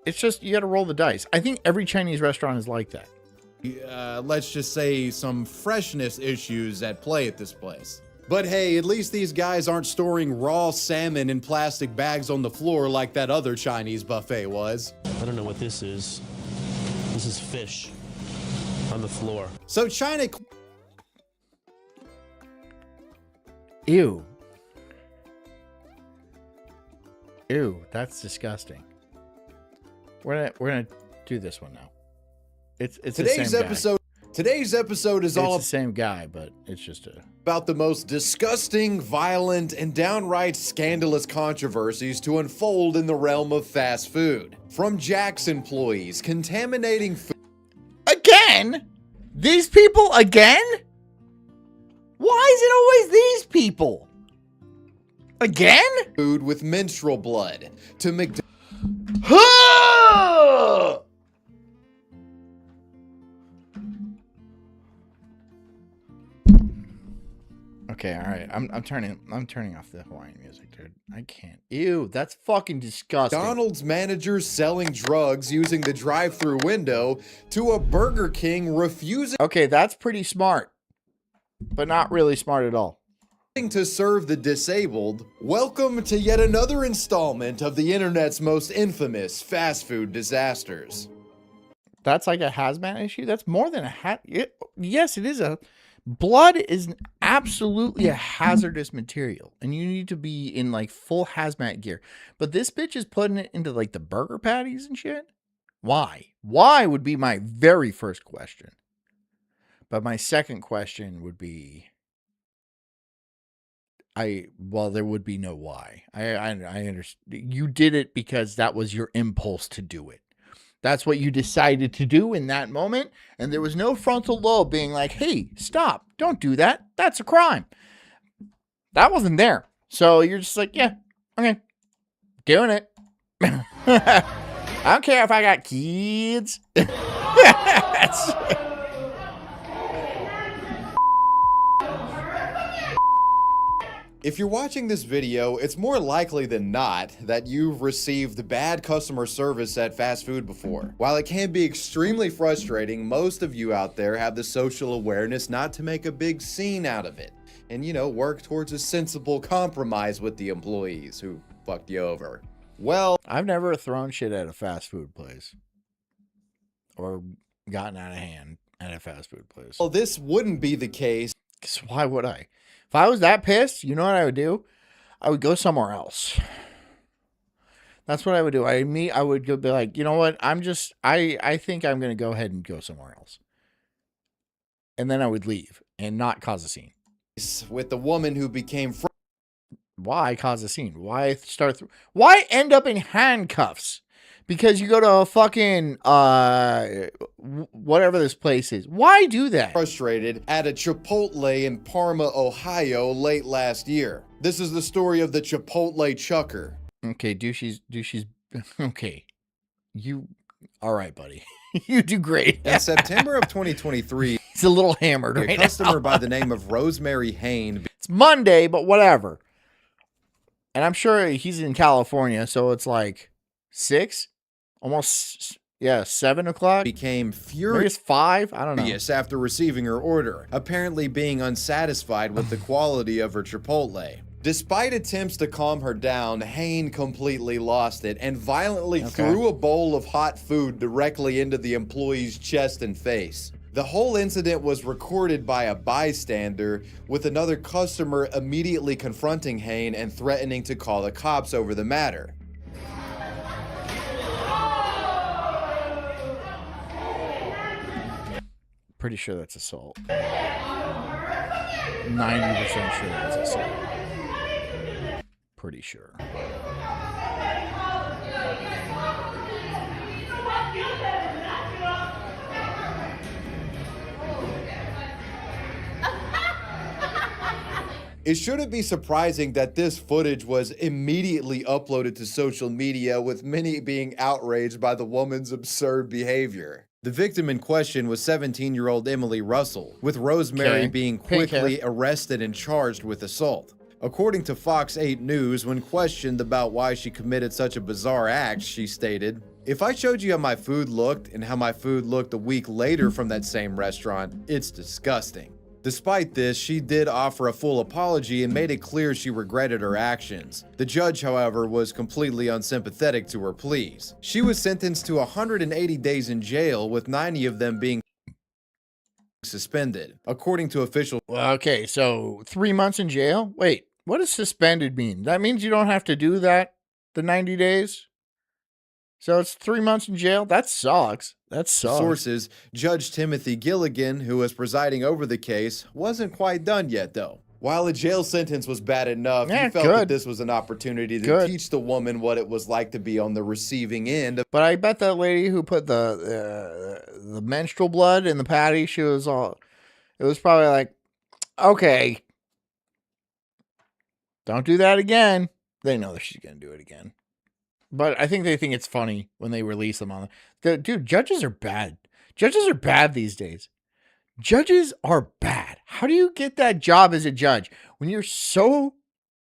It's just, you got to roll the dice. I think every Chinese restaurant is like that. Let's just say some freshness issues at play at this place. But hey, at least these guys aren't storing raw salmon in plastic bags on the floor like that other Chinese buffet was. I don't know what this is. This is fish on the floor. So China... Ew. Ew, that's disgusting. We're gonna do this one now. It's Today's the same episode. Guy. Today's episode is all the same guy, but it's just about the most disgusting, violent, and downright scandalous controversies to unfold in the realm of fast food. From Jack's employees contaminating food. Again? These people again? Why is it always these people? Again? Food with menstrual blood to McDonald's. Okay, all right. I'm turning off the Hawaiian music, dude. I can't. Ew, that's fucking disgusting. McDonald's managers selling drugs using the drive-through window to a Burger King refusing Okay, that's pretty smart, but not really smart at all. to serve the disabled. Welcome to yet another installment of the internet's most infamous fast food disasters. That's like a hazmat issue. That's more than a yes, it is a. Blood is absolutely a hazardous material, and you need to be in like full hazmat gear. But this bitch is putting it into like the burger patties and shit. Why? Why would be my very first question. But my second question would be, well, there would be no why. I understand. You did it because that was your impulse to do it. That's what you decided to do in that moment. And there was no frontal lobe being like, hey, stop. Don't do that. That's a crime. That wasn't there. So you're just like, yeah, okay. Doing it. I don't care if I got kids. If you're watching this video, it's more likely than not that you've received bad customer service at fast food before. While it can be extremely frustrating, most of you out there have the social awareness not to make a big scene out of it and, you know, work towards a sensible compromise with the employees who fucked you over. Well, I've never thrown shit at a fast food place or gotten out of hand at a fast food place. well, this wouldn't be the case. 'Cause why would I? If I was that pissed, you know what I would do? I would go somewhere else. That's what I would do. I would go be like, you know what? I think I'm going to go ahead and go somewhere else. And then I would leave and not cause a scene. With the woman who became Why cause a scene? Why why end up in handcuffs? Because you go to a fucking, whatever this place is. Why do that? frustrated at a Chipotle in Parma, Ohio late last year. This is the story of the Chipotle Chucker. Okay, douchey's, okay. All right, buddy. You do great. In September of 2023, He's a little hammered a right customer now. by the name of Rosemary Hain It's Monday, but whatever. And I'm sure he's in California, so it's like 6? Almost, 7 o'clock? became Maybe furious it's 5? I don't know. after receiving her order, apparently being unsatisfied with the quality of her Chipotle. Despite attempts to calm her down, Hain completely lost it and violently threw a bowl of hot food directly into the employee's chest and face. The whole incident was recorded by a bystander, with another customer immediately confronting Hain and threatening to call the cops over the matter. Pretty sure that's assault. 90% sure that's assault. Pretty sure. It shouldn't be surprising that this footage was immediately uploaded to social media, with many being outraged by the woman's absurd behavior. The victim in question was 17-year-old Emily Russell, with Rosemary being quickly arrested and charged with assault. According to Fox 8 News, when questioned about why she committed such a bizarre act, she stated, "If I showed you how my food looked and how my food looked a week later from that same restaurant, it's disgusting." Despite this, she did offer a full apology and made it clear she regretted her actions. The judge, however, was completely unsympathetic to her pleas. She was sentenced to 180 days in jail, with 90 of them being suspended. According to official Well, okay, so 3 months in jail? Wait, what does suspended mean? That means you don't have to do that, the 90 days? So it's 3 months in jail? That sucks. That sucks. sources, Judge Timothy Gilligan, who was presiding over the case, wasn't quite done yet, though. While a jail sentence was bad enough, he felt that this was an opportunity to teach the woman what it was like to be on the receiving end of. But I bet that lady who put the menstrual blood in the patty, she was all, it was probably like, okay, Don't do that again. They know that she's going to do it again. But I think they think it's funny when they release them on the dude, judges are bad. Judges are bad these days. Judges are bad. How do you get that job as a judge when you're so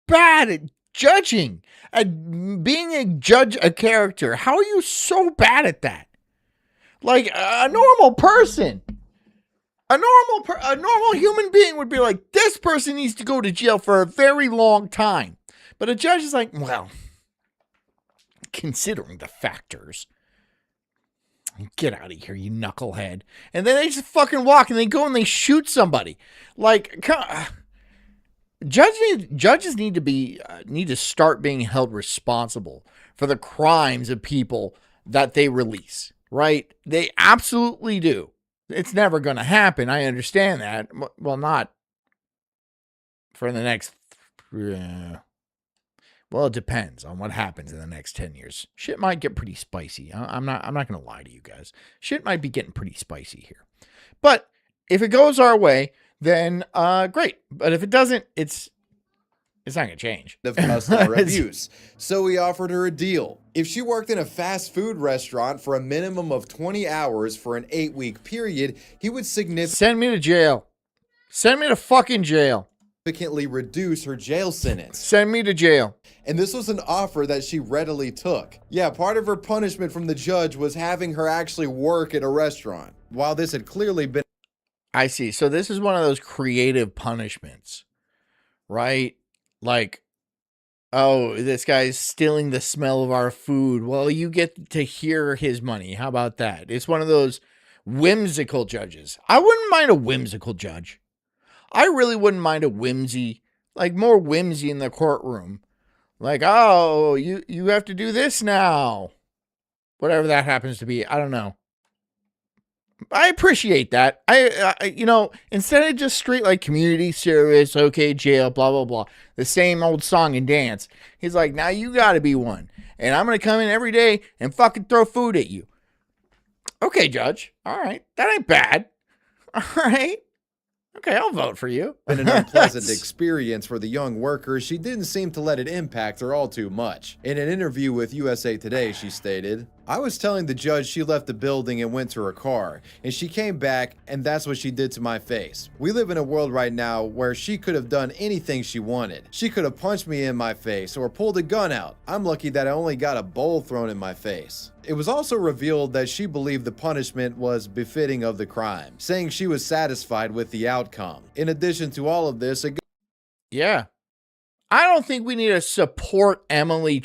bad at judging, at being a judge, a character? How are you so bad at that? Like a normal person, a normal human being would be like, this person needs to go to jail for a very long time. But a judge is like, well, considering the factors, get out of here, you knucklehead. And then they just fucking walk and they go and they shoot somebody. Like, judges need to start being held responsible for the crimes of people that they release, right? They absolutely do. It's never going to happen. I understand that. Well, not for the next... well, it depends on what happens in the next 10 years. Shit might get pretty spicy. I'm not going to lie to you guys. Shit might be getting pretty spicy here. But if it goes our way, then great. But if it doesn't, it's not going to change. Of customer abuse. So we offered her a deal. If she worked in a fast food restaurant for a minimum of 20 hours for an 8-week period, he would send me to jail. Send me to fucking jail. Significantly reduce her jail sentence. Send me to jail. And this was an offer that she readily took. Yeah, part of her punishment from the judge was having her actually work at a restaurant. While this had clearly been... I see. So this is one of those creative punishments, right? Like, oh, this guy's stealing the smell of our food. Well, you get to hear his money. How about that? It's one of those whimsical judges. I wouldn't mind a whimsical judge. I really wouldn't mind a whimsy, like more whimsy in the courtroom. Like, oh, you have to do this now. Whatever that happens to be. I don't know. I appreciate that. I instead of just straight like community service, okay, jail, blah, blah, blah. The same old song and dance. He's like, now you got to be one. And I'm going to come in every day and fucking throw food at you. Okay, judge. All right. That ain't bad. All right. Okay, I'll vote for you. Been an unpleasant experience for the young worker. She didn't seem to let it impact her all too much. In an interview with USA Today, she stated, I was telling the judge she left the building and went to her car, and she came back, and that's what she did to my face. We live in a world right now where she could have done anything she wanted. She could have punched me in my face or pulled a gun out. I'm lucky that I only got a bowl thrown in my face. It was also revealed that she believed the punishment was befitting of the crime, saying she was satisfied with the outcome. In addition to all of this, yeah, I don't think we need to support Emily.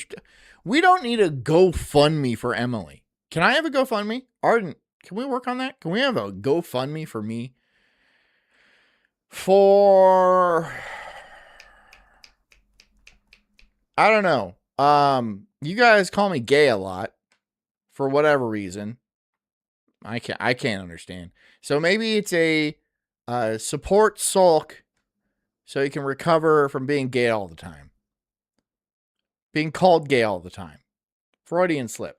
We don't need a GoFundMe for Emily. Can I have a GoFundMe? Arden, can we work on that? Can we have a GoFundMe for me? For, I don't know. You guys call me gay a lot for whatever reason. I can't understand. So maybe it's a support Sulk so you can recover from being gay all the time. Being called gay all the time. Freudian slip.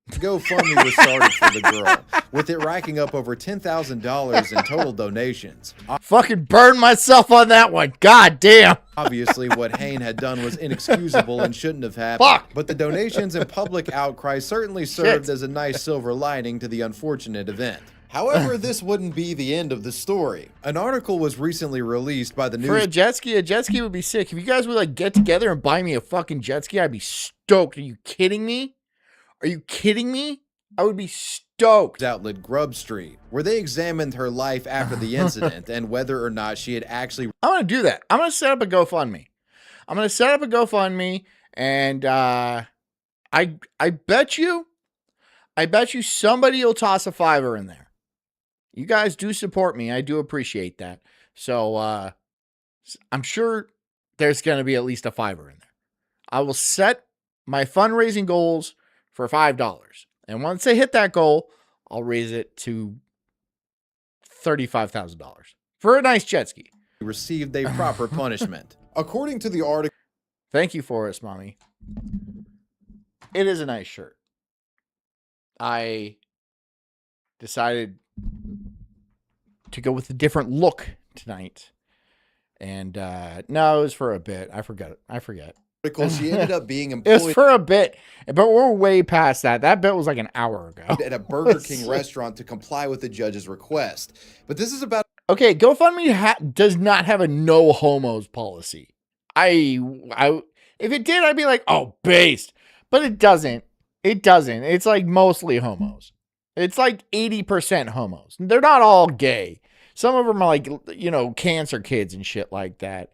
GoFundMe was started for the girl, with it racking up over $10,000 in total donations. Fucking burn myself on that one. God damn. Obviously, what Hain had done was inexcusable and shouldn't have happened. Fuck. But the donations and public outcry certainly served as a nice silver lining to the unfortunate event. However, this wouldn't be the end of the story. An article was recently released by the news. For a jet ski would be sick. If you guys would like get together and buy me a fucking jet ski, I'd be stoked. Are you kidding me? Are you kidding me? I would be stoked. Outlet Grub Street, where they examined her life after the incident and whether or not she had actually... I'm going to do that. I'm going to set up a GoFundMe. And I bet you somebody will toss a $5 in there. You guys do support me. I do appreciate that. So I'm sure there's going to be at least a $5 in there. I will set my fundraising goals for $5. And once I hit that goal, I'll raise it to $35,000 for a nice jet ski. Received a proper punishment. According to the article... Thank you for us, Mommy. It is a nice shirt. I decided to go with a different look tonight. And no, it was for a bit. I forget. She ended up being It was employed for a bit, but we're way past that. That bit was like an hour ago. at a Burger King restaurant to comply with the judge's request. But this is about Okay, GoFundMe does not have a no homos policy. If it did, I'd be like, oh, based. But it doesn't. It doesn't. It's like mostly homos. It's like 80% homos. They're not all gay. Some of them are like, you know, cancer kids and shit like that.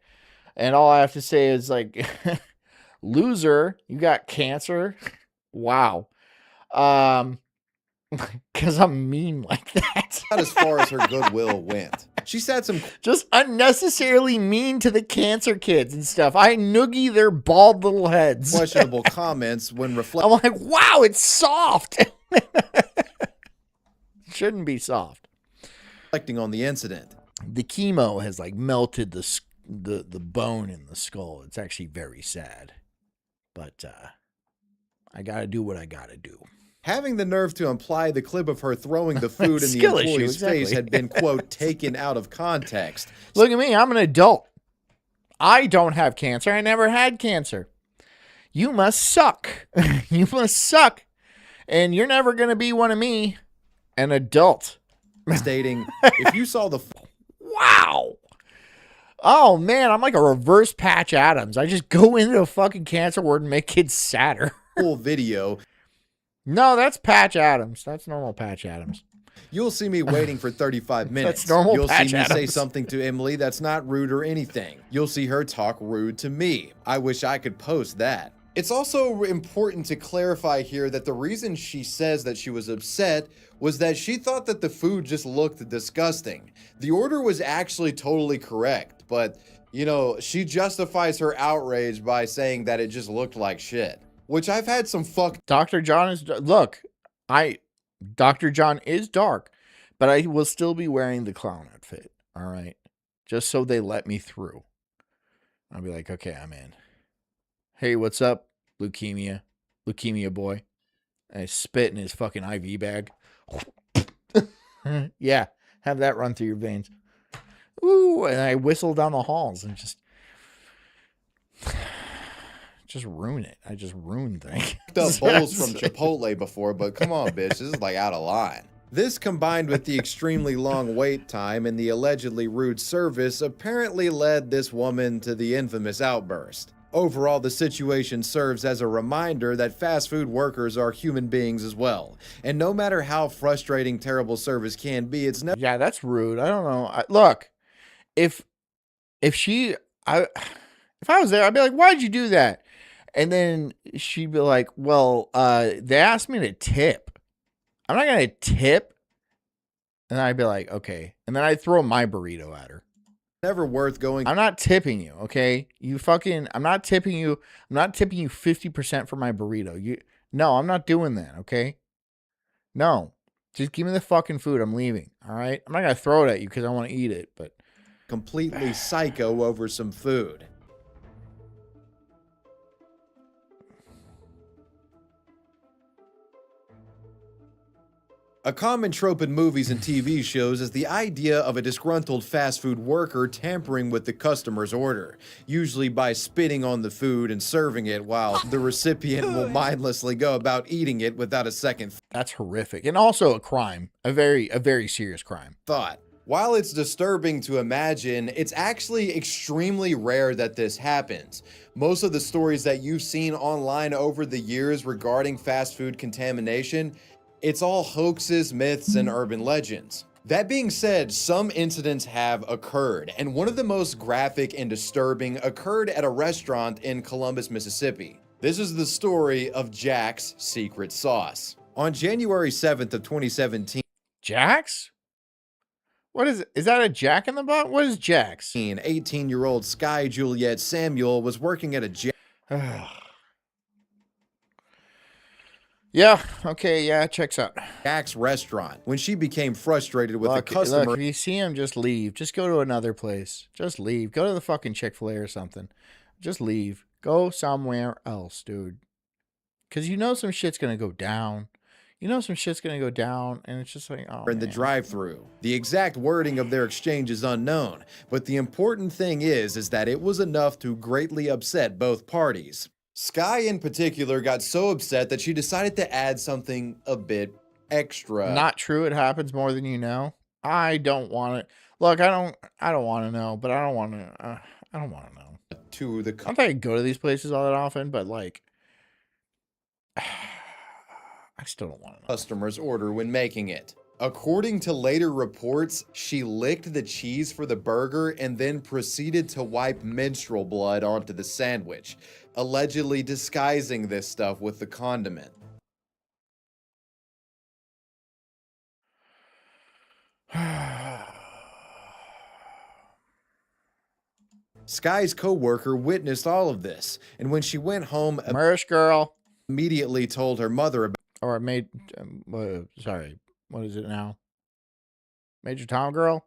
And all I have to say is like, loser, you got cancer. Wow. Because I'm mean like that. not as far as her goodwill went. She said some Just unnecessarily mean to the cancer kids and stuff. I noogie their bald little heads. questionable comments when I'm reflecting like, wow, it's soft. Shouldn't be soft. on the incident. The chemo has like melted the bone in the skull. It's actually very sad. But I got to do what I got to do. Having the nerve to imply the clip of her throwing the food in the Skill issue, employee's exactly. face had been, quote, taken out of context. Look at me. I'm an adult. I don't have cancer. I never had cancer. You must suck. You must suck. And you're never going to be one of me, an adult. Stating, if you saw the Wow. Oh, man. I'm like a reverse Patch Adams. I just go into a fucking cancer ward and make kids sadder. full video, No, that's Patch Adams. That's normal Patch Adams. you'll see me waiting for 35 minutes. That's normal You'll see Patch me say Adams. something to Emily that's not rude or anything. You'll see her talk rude to me. I wish I could post that. It's also important to clarify here that the reason she says that she was upset was that she thought that the food just looked disgusting. The order was actually totally correct, but, you know, she justifies her outrage by saying that it just looked like shit. Which I've had some Dr. John is... Look, Dr. John is dark, but I will still be wearing the clown outfit, all right? Just so they let me through. I'll be like, okay, I'm in. Hey, what's up, leukemia? Leukemia boy. And I spit in his fucking IV bag. Yeah, have that run through your veins. Ooh, and I whistle down the halls and just ruin it. I just ruin things. up bowls from Chipotle before, but come on, bitch, this is like out of line. This combined with the extremely long wait time and the allegedly rude service apparently led this woman to the infamous outburst. Overall, the situation serves as a reminder that fast food workers are human beings as well. And no matter how frustrating terrible service can be, it's never Yeah, that's rude. I don't know. Look, if I was there, I'd be like, why'd you do that? And then she'd be like, well, they asked me to tip. I'm not going to tip. And I'd be like, okay. And then I'd throw my burrito at her. worth going I'm not tipping you, okay? I'm not tipping you. I'm not tipping you 50% for my burrito. No, I'm not doing that, okay? No. Just give me the fucking food. I'm leaving, all right? I'm not going to throw it at you because I want to eat it, but completely psycho over some food. A common trope in movies and TV shows is the idea of a disgruntled fast food worker tampering with the customer's order, usually by spitting on the food and serving it while the recipient will mindlessly go about eating it without a second that's horrific. And also a crime, a very serious crime. thought. While it's disturbing to imagine, it's actually extremely rare that this happens. Most of the stories that you've seen online over the years regarding fast food contamination, it's all hoaxes, myths, and urban legends. That being said, some incidents have occurred, and one of the most graphic and disturbing occurred at a restaurant in Columbus, Mississippi. This is the story of Jack's secret sauce. On January 7th of 2017, Jack's? What is it? Is that a Jack in the Box? What is Jack's? 18-year-old Sky Juliet Samuel was working at a Yeah, okay, yeah, checks out. Jack's restaurant when she became frustrated with Look, a customer. look, if you see him, just leave. Just go to another place. Just leave. Go to the fucking Chick-fil-A or something. Just leave. Go somewhere else, dude. Because you know some shit's going to go down. you know some shit's gonna go down, and it's just like, oh, in the man. drive-thru. The exact wording of their exchange is unknown, but the important thing is that it was enough to greatly upset both parties. Sky in particular got so upset that she decided to add something a bit extra. Not true. It happens more than you know. I don't want it. Look, I don't want to know, but I don't want to. I don't want to know. To the I don't think I go to these places all that often, but like, I still don't want to know. customer's order when making it. According to later reports, she licked the cheese for the burger and then proceeded to wipe menstrual blood onto the sandwich, allegedly disguising this stuff with the condiment. Sky's co-worker witnessed all of this, and when she went home, Mersh girl, immediately told her mother about or sorry, what is it now? Major Tom girl.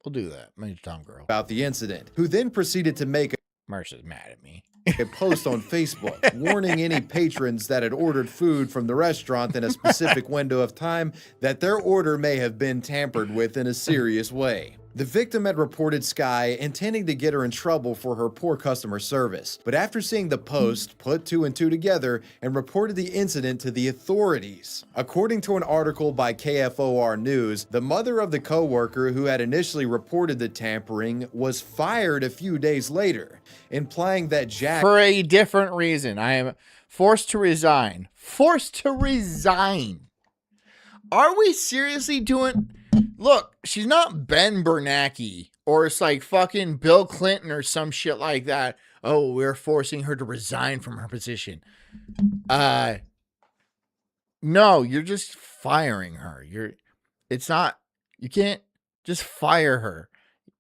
We'll do that, Major Tom girl. the incident, who then proceeded to make Mersh is mad at me. a post on Facebook warning any patrons that had ordered food from the restaurant in a specific window of time that their order may have been tampered with in a serious way. The victim had reported Sky, intending to get her in trouble for her poor customer service, but after seeing the post, put two and two together and reported the incident to the authorities. According to an article by KFOR News, the mother of the coworker who had initially reported the tampering was fired a few days later, implying that Jack For a different reason. I am forced to resign. Forced to resign. Are we seriously doing... Look, she's not Ben Bernanke, or it's like fucking Bill Clinton or some shit like that. Oh, we're forcing her to resign from her position. No, you're just firing her. You can't just fire her.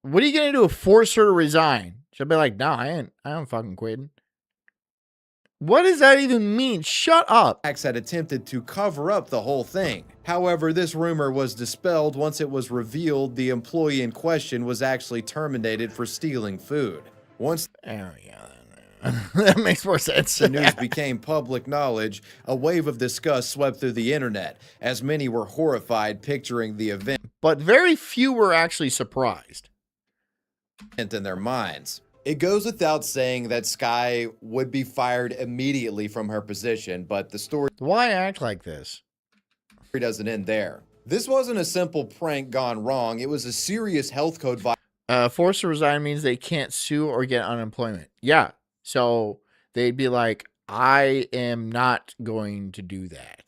What are you going to do? Force her to resign? She'll be like, no, I ain't fucking quitting. What does that even mean? Shut up. had attempted to cover up the whole thing. However, this rumor was dispelled once it was revealed the employee in question was actually terminated for stealing food. Once There we go. That makes more sense. the news became public knowledge, a wave of disgust swept through the internet, as many were horrified picturing the event But very few were actually surprised. in their minds. It goes without saying that Sky would be fired immediately from her position, but the story Why act like this? doesn't end there. This wasn't a simple prank gone wrong, it was a serious health code violation. Forced to resign means they can't sue or get unemployment. Yeah. So they'd be like, I am not going to do that.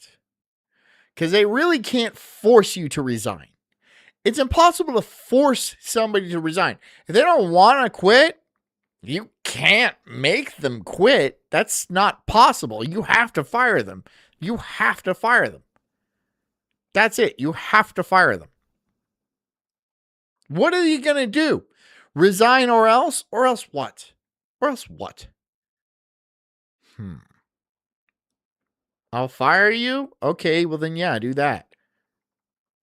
Because they really can't force you to resign. It's impossible to force somebody to resign. If they don't want to quit, you can't make them quit. That's not possible. You have to fire them. You have to fire them. That's it. You have to fire them. What are you going to do? Resign or else? Or else what? Or else what? I'll fire you? Okay, well then yeah, do that.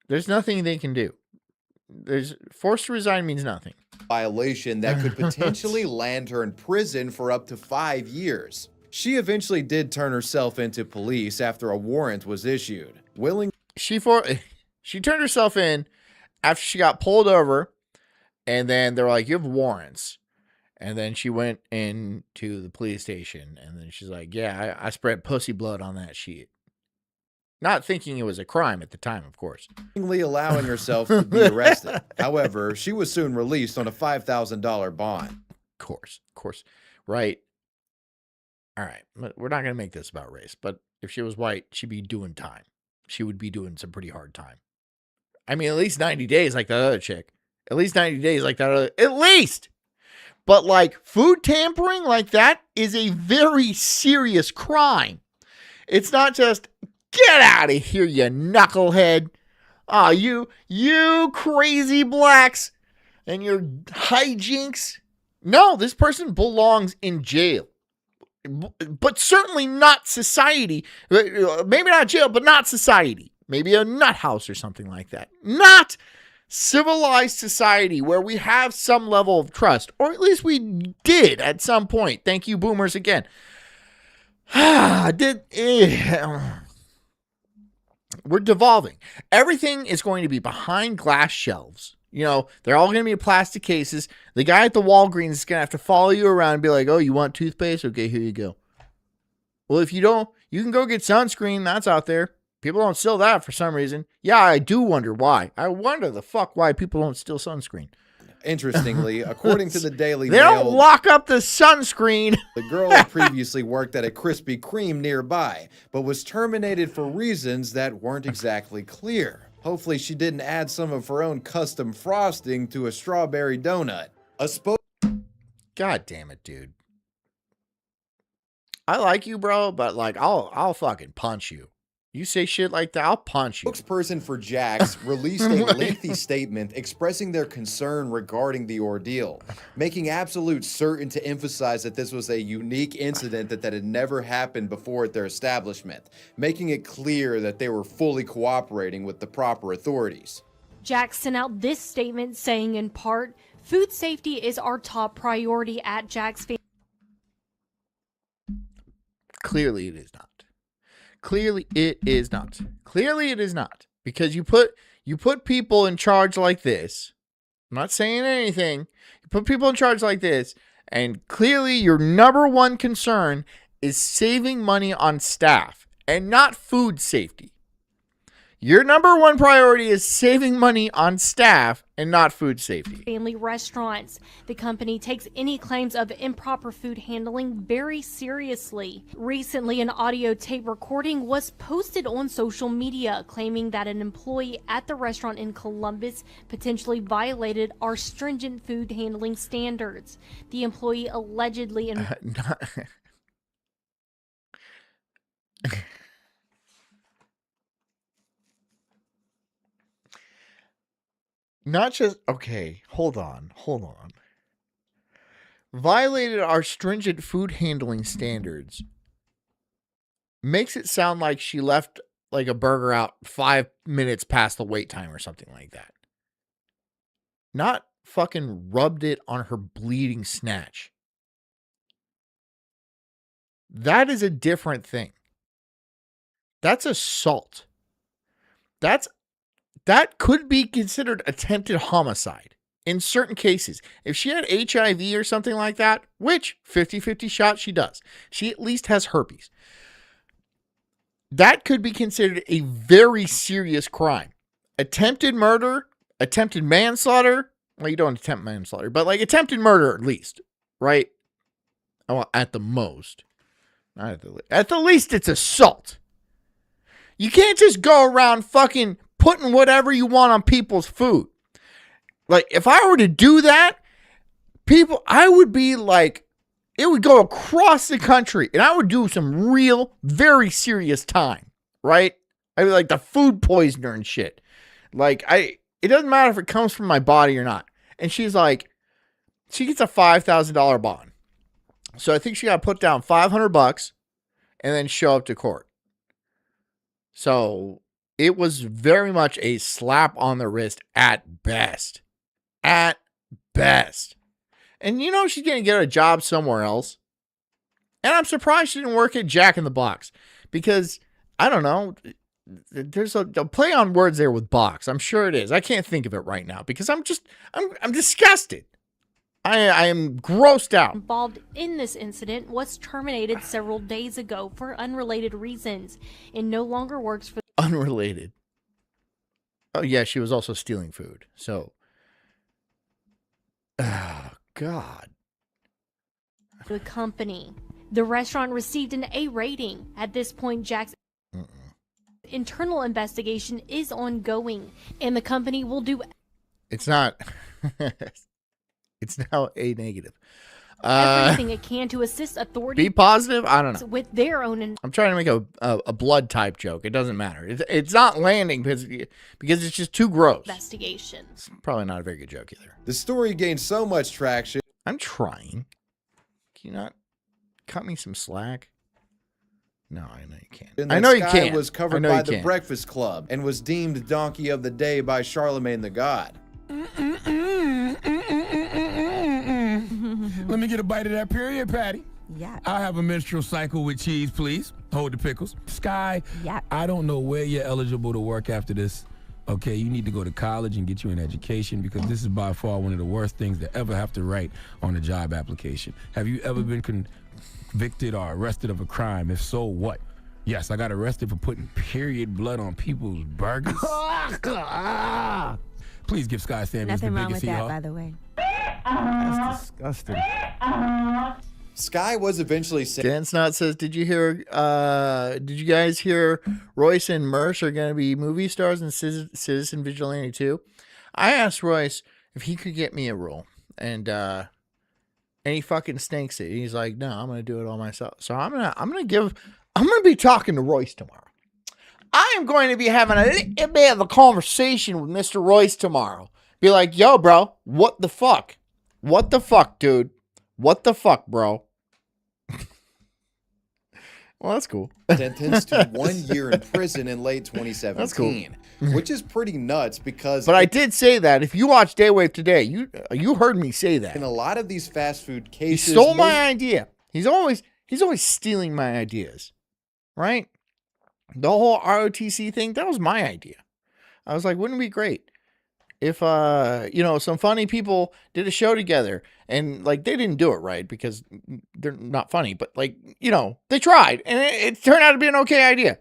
There's nothing they can do. Forced to resign means nothing. Violation that could potentially land her in prison for up to 5 years. She eventually did turn herself into police after a warrant was issued. She turned herself in after she got pulled over, and then they're like, you have warrants. And then she went into the police station, and then she's like, yeah, I spread pussy blood on that sheet. Not thinking it was a crime at the time, of course. Allowing herself to be arrested. However, she was soon released on a $5,000 bond. Of course. Right. All right. We're not going to make this about race, but if she was white, she'd be doing time. She would be doing some pretty hard time. I mean, at least 90 days like that other chick. At least 90 days like that other. At least. But like food tampering like that is a very serious crime. It's not just, get out of here, you knucklehead. Oh, you crazy blacks and your hijinks. No, this person belongs in jail. But certainly not society. Maybe not jail, but not society. Maybe a nut house or something like that. Not civilized society where we have some level of trust. Or at least we did at some point. Thank you, boomers, again. We're devolving. Everything is going to be behind glass shelves. You know, they're all going to be in plastic cases. The guy at the Walgreens is going to have to follow you around and be like, oh, you want toothpaste? Okay, here you go. Well, if you don't, you can go get sunscreen. That's out there. People don't steal that for some reason. Yeah, I do wonder why. I wonder the fuck why people don't steal sunscreen. Interestingly, according to the Daily They Mail, don't lock up the sunscreen. the girl had previously worked at a Krispy Kreme nearby, but was terminated for reasons that weren't exactly clear. Hopefully, she didn't add some of her own custom frosting to a strawberry donut. God damn it, dude. I like you, bro, but like I'll fucking punch you. You say shit like that, I'll punch you. Spokesperson for Jack's released a lengthy statement expressing their concern regarding the ordeal, making absolute certain to emphasize that this was a unique incident that had never happened before at their establishment, making it clear that they were fully cooperating with the proper authorities. Jack sent out this statement saying, in part, food safety is our top priority at Jack's family. Clearly it is not. Clearly it is not. Clearly it is not. Because you put people in charge like this. I'm not saying anything. You put people in charge like this, and clearly your number one concern is saving money on staff and not food safety. Your number one priority is saving money on staff and not food safety. Family restaurants. The company takes any claims of improper food handling very seriously. Recently, an audio tape recording was posted on social media claiming that an employee at the restaurant in Columbus potentially violated our stringent food handling standards. The employee allegedly... Not just, okay, hold on. Violated our stringent food handling standards makes it sound like she left like a burger out 5 minutes past the wait time or something like that. Not fucking rubbed it on her bleeding snatch. That is a different thing. That's assault. That could be considered attempted homicide in certain cases. If she had HIV or something like that, which 50-50 shot she does, she at least has herpes. That could be considered a very serious crime. Attempted murder, attempted manslaughter. Well, you don't attempt manslaughter, but like attempted murder at least, right? Well, at the most. Not at the least, it's assault. You can't just go around fucking putting whatever you want on people's food. Like, if I were to do that, I would be like, it would go across the country, and I would do some real, very serious time, right? I'd be like the food poisoner and shit. Like, it doesn't matter if it comes from my body or not. And she's like, she gets a $5,000 bond. So I think she got to put down $500 and then show up to court. So it was very much a slap on the wrist at best. At best. And you know she's going to get a job somewhere else. And I'm surprised she didn't work at Jack in the Box. Because, I don't know, there's a play on words there with box. I'm sure it is. I can't think of it right now. Because I'm disgusted. I am grossed out. Involved in this incident was terminated several days ago for unrelated reasons and no longer works for... Unrelated. Oh, yeah, she was also stealing food. So, oh, God. The company. The restaurant received an A rating. At this point, Jack's internal investigation is ongoing, and the company will do... It's not... It's now A negative. Everything it can to assist authorities. Be positive? I don't know. With their own... I'm trying to make a blood type joke. It doesn't matter. It's not landing because it's just too gross. Investigations. It's probably not a very good joke either. The story gained so much traction. I'm trying. Can you not cut me some slack? No, I know you can't. I know you can't. Was covered by the Breakfast Club and was deemed Donkey of the Day by Charlemagne the God. Let me get a bite of that period patty. Yeah. I'll have a menstrual cycle with cheese, please. Hold the pickles. Sky, Yeah. I don't know where you're eligible to work after this. Okay, you need to go to college and get you an education because this is by far one of the worst things to ever have to write on a job application. Have you ever been convicted or arrested of a crime? If so, what? Yes, I got arrested for putting period blood on people's burgers. Please give Sky Samuels Nothing the wrong biggest with that, hee-haw. by the way. That's disgusting. Sky was eventually Dan Snot says, did you guys hear Royce and Merce are going to be movie stars in Citizen Vigilante 2? I asked Royce if he could get me a role, and he fucking stinks it. He's like, no, I'm going to do it all myself. So I'm going to be talking to Royce tomorrow. I am going to be having a little bit of a conversation with Mr. Royce tomorrow. Be like, yo, bro, what the fuck? What the fuck, dude? What the fuck, bro? Well, that's cool. sentenced to 1 year in prison in late 2017. That's cool. Which is pretty nuts because... But I did say that. If you watch Daywave today, you heard me say that. in a lot of these fast food He cases... stole my idea. He's always stealing my ideas. Right? The whole ROTC thing, that was my idea. I was like, wouldn't it be great if some funny people did a show together and like they didn't do it right because they're not funny, but like, they tried and it turned out to be an okay idea.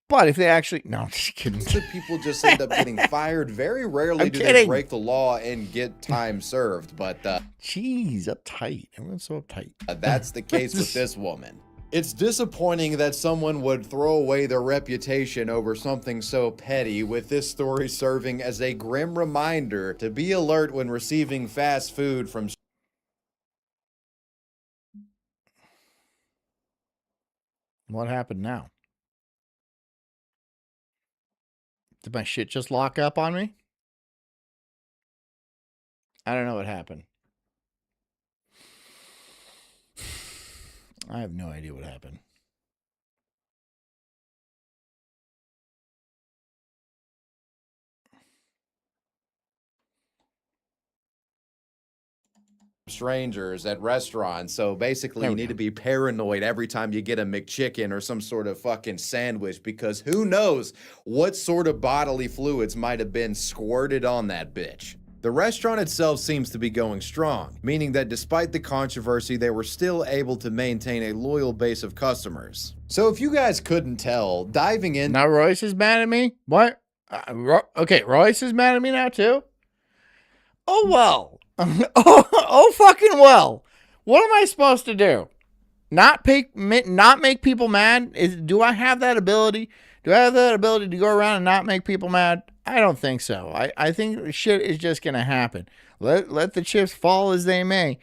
But if they actually, no, I'm just kidding. that people just end up getting fired. Very rarely I'm do they kidding. break the law and get time served, but Jeez, uptight. Everyone's so uptight. that's the case with this woman. It's disappointing that someone would throw away their reputation over something so petty, with this story serving as a grim reminder to be alert when receiving fast food from... What happened now? Did my shit just lock up on me? I don't know what happened. I have no idea what happened. strangers at restaurants. So basically you need to be paranoid every time you get a McChicken or some sort of fucking sandwich, because who knows what sort of bodily fluids might have been squirted on that bitch. The restaurant itself seems to be going strong, meaning that despite the controversy, they were still able to maintain a loyal base of customers. So if you guys couldn't tell, diving in... Now Royce is mad at me? What? Okay, Royce is mad at me now too? Oh, well. oh, fucking well. What am I supposed to do? Not make people mad? Do I have that ability? Do I have that ability to go around and not make people mad? I don't think so. I think shit is just going to happen. Let the chips fall as they may.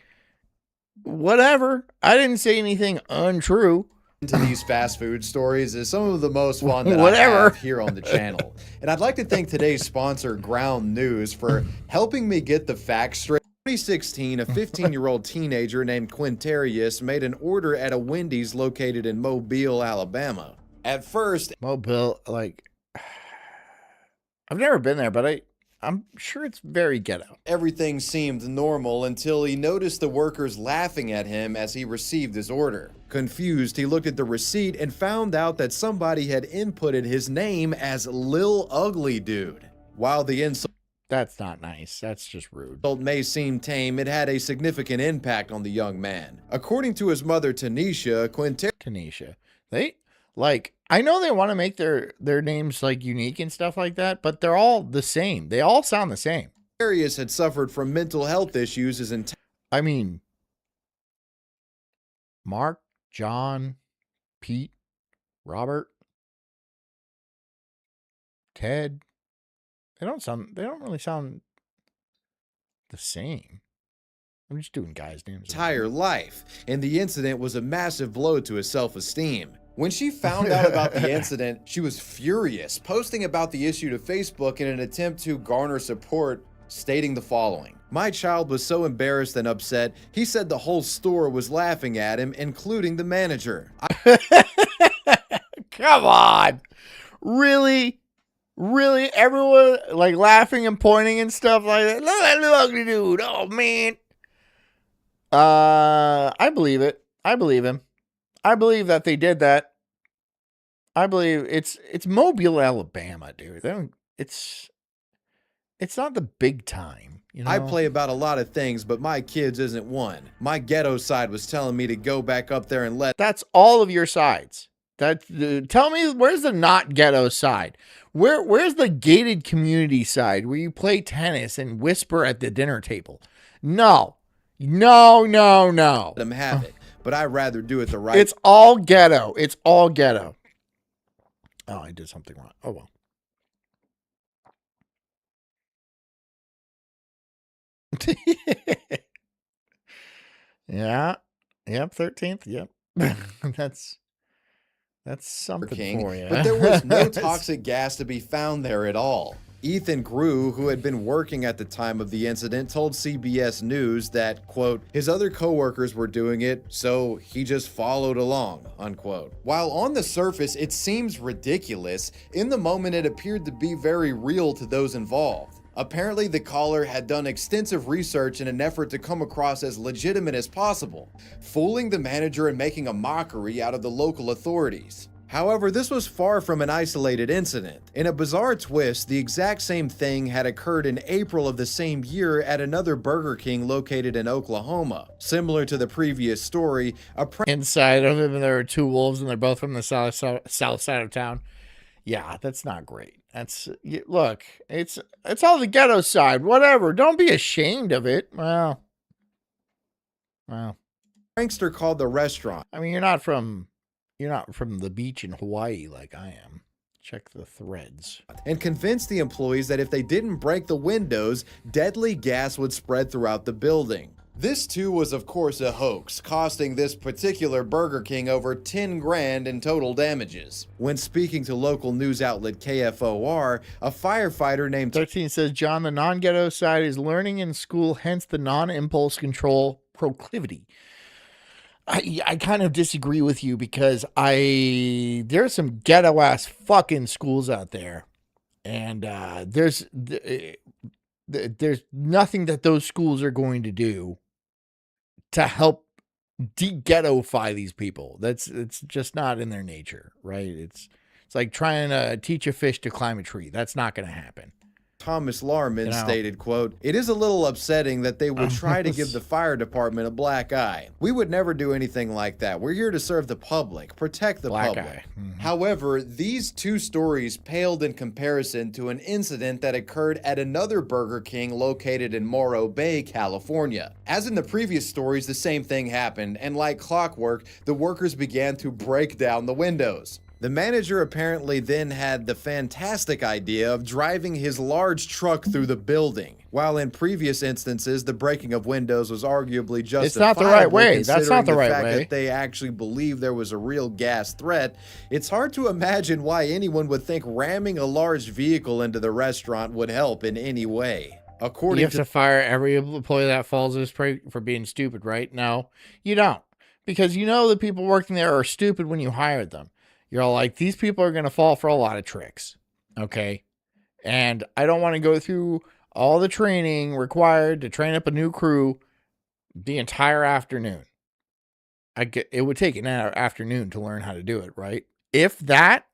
Whatever. I didn't say anything untrue. Into these fast food stories is some of the most fun that Whatever. I have here on the channel. And I'd like to thank today's sponsor, Ground News, for helping me get the facts straight. In 2016, a 15-year-old teenager named Quintarius made an order at a Wendy's located in Mobile, Alabama. At first, Mobile, I've never been there, but I'm sure it's very ghetto. everything seemed normal until he noticed the workers laughing at him as he received his order. Confused, he looked at the receipt and found out that somebody had inputted his name as Lil Ugly Dude. While the insult That's not nice. That's just rude. may seem tame, it had a significant impact on the young man. According to his mother, Tanisha, Tanisha. I know they want to make their names unique and stuff like that, but they're all the same. They all sound the same. Quintarius had suffered from mental health issues his entire I mean, Mark, John, Pete, Robert, Ted. They don't really sound the same. I'm just doing guys' names. life, and the incident was a massive blow to his self-esteem. When she found out about the incident, she was furious, posting about the issue to Facebook in an attempt to garner support, stating the following: "My child was so embarrassed and upset, he said the whole store was laughing at him, including the manager. Come on. Really? Really? Everyone laughing and pointing and stuff like that. Look at that ugly dude. Oh, man. I believe it. I believe him. I believe that they did that. I believe it's Mobile, Alabama, dude. It's not the big time, you know. I play about a lot of things, but my kids isn't one. My ghetto side was telling me to go back up there and let. That's all of your sides. Tell me, where's the not ghetto side? Where's the gated community side where you play tennis and whisper at the dinner table? No. Let them have it, but I'd rather do it the right. It's all ghetto. It's all ghetto. Oh, I did something wrong. Oh well. Yeah. Yep. 13th. Yep. That's something King, for you. but there was no toxic gas to be found there at all. Ethan Grew, who had been working at the time of the incident, told CBS News that, quote, his other coworkers were doing it, so he just followed along, unquote. While on the surface it seems ridiculous, in the moment it appeared to be very real to those involved. Apparently, the caller had done extensive research in an effort to come across as legitimate as possible, fooling the manager and making a mockery out of the local authorities. However, this was far from an isolated incident. In a bizarre twist, the exact same thing had occurred in April of the same year at another Burger King located in Oklahoma. Similar to the previous story, Inside of him, there are two wolves, and they're both from the south side of town. Yeah, that's not great. Look, it's all the ghetto side. Whatever. Don't be ashamed of it. Well. prankster called the restaurant. I mean, you're not from the beach in Hawaii like I am. Check the threads. And convinced the employees that if they didn't break the windows, deadly gas would spread throughout the building. This too was of course a hoax, costing this particular Burger King over 10 grand in total damages. When speaking to local news outlet KFOR, a firefighter named 13 says, John, the non-ghetto side is learning in school, hence the non-impulse control proclivity. I kind of disagree with you because there's some ghetto ass fucking schools out there, and there's nothing that those schools are going to do to help de-ghettoify these people. It's just not in their nature, right? It's like trying to teach a fish to climb a tree. That's not going to happen. Thomas Larman stated, quote, "It is a little upsetting that they would try to give the fire department a black eye. We would never do anything like that. We're here to serve the public, protect the public." However, these two stories paled in comparison to an incident that occurred at another Burger King located in Morro Bay, California. As in the previous stories, the same thing happened, and like clockwork, the workers began to break down the windows. The manager apparently then had the fantastic idea of driving his large truck through the building. While in previous instances, the breaking of windows was arguably justifiable. It's not the right way. That's not the right way. That they actually believed there was a real gas threat. It's hard to imagine why anyone would think ramming a large vehicle into the restaurant would help in any way. You have to fire every employee that falls this prey for being stupid, right? No, you don't. Because you know the people working there are stupid when you hired them. You're all like, these people are going to fall for a lot of tricks, okay? And I don't want to go through all the training required to train up a new crew the entire afternoon. It would take an afternoon to learn how to do it, right? If that,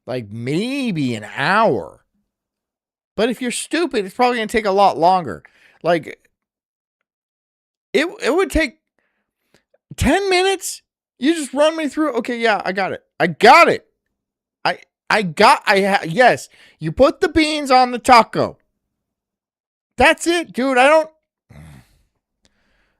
like maybe an hour. But if you're stupid, it's probably going to take a lot longer. Like, it would take 10 minutes. You just run me through. Okay, yeah, I got it. Yes, you put the beans on the taco. That's it, dude.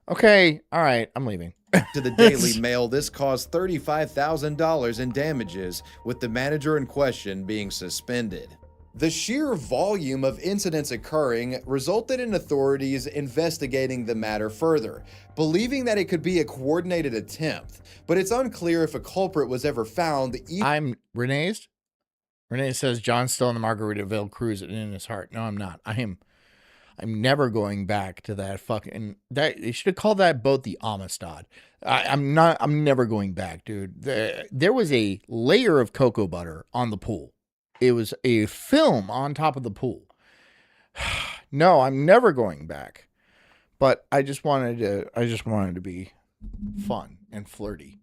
Okay, all right, I'm leaving. To the Daily Mail, this caused $35,000 in damages, with the manager in question being suspended. The sheer volume of incidents occurring resulted in authorities investigating the matter further, believing that it could be a coordinated attempt, but it's unclear if a culprit was ever found. I'm Renee's. Renee says John's still on the Margaritaville cruise and in his heart. No, I'm not. I'm never going back to that fucking they should have called that boat the Amistad. I'm never going back, dude. There was a layer of cocoa butter on the pool. It was a film on top of the pool. No, I'm never going back. But I just wanted to be fun. and flirty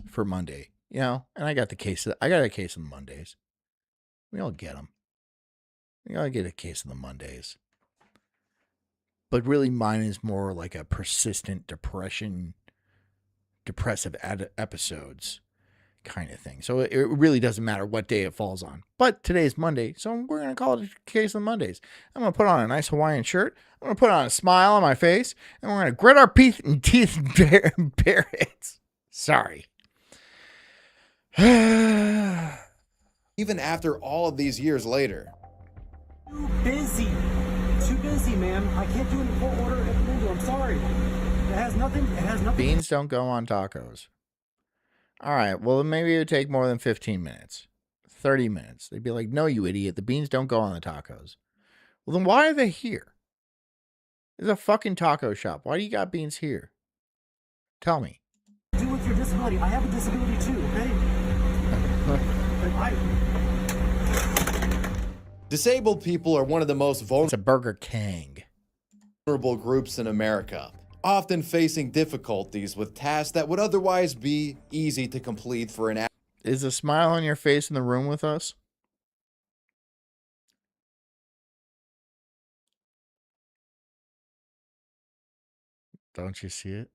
for Monday, you know. And I got a case of the Mondays. We all get them. We all get a case of the Mondays. But really, mine is more like a persistent depressive episodes kind of thing. So it really doesn't matter what day it falls on. But today's Monday, so we're going to call it a case of Mondays. I'm going to put on a nice Hawaiian shirt. I'm going to put on a smile on my face. And we're going to grit our teeth and bear it. Sorry. Even after all of these years later. Too busy, ma'am. I can't do any full order at the window. I'm sorry. It has nothing. Beans don't go on tacos. All right, well, maybe it would take more than 15 minutes, 30 minutes. They'd be like, no, you idiot. The beans don't go on the tacos. Well, then why are they here? There's a fucking taco shop. Why do you got beans here? Tell me. Do with your disability. I have a disability too, okay? Disabled people are one of the most It's a Burger King. vulnerable groups in America, often facing difficulties with tasks that would otherwise be easy to complete for an Is a smile on your face in the room with us? Don't you see it?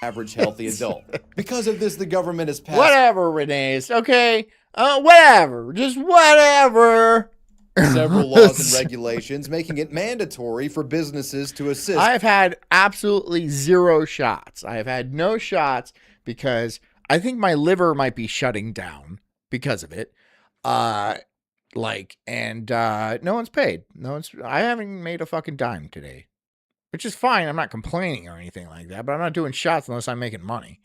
average healthy adult. Because of this, the government has passed Whatever, Renee's. Okay. Whatever. Just whatever. several laws and regulations making it mandatory for businesses to assist. I've had absolutely 0 shots. I have had no shots because I think my liver might be shutting down because of it. No one's paid. I haven't made a fucking dime today, which is fine. I'm not complaining or anything like that, but I'm not doing shots unless I'm making money.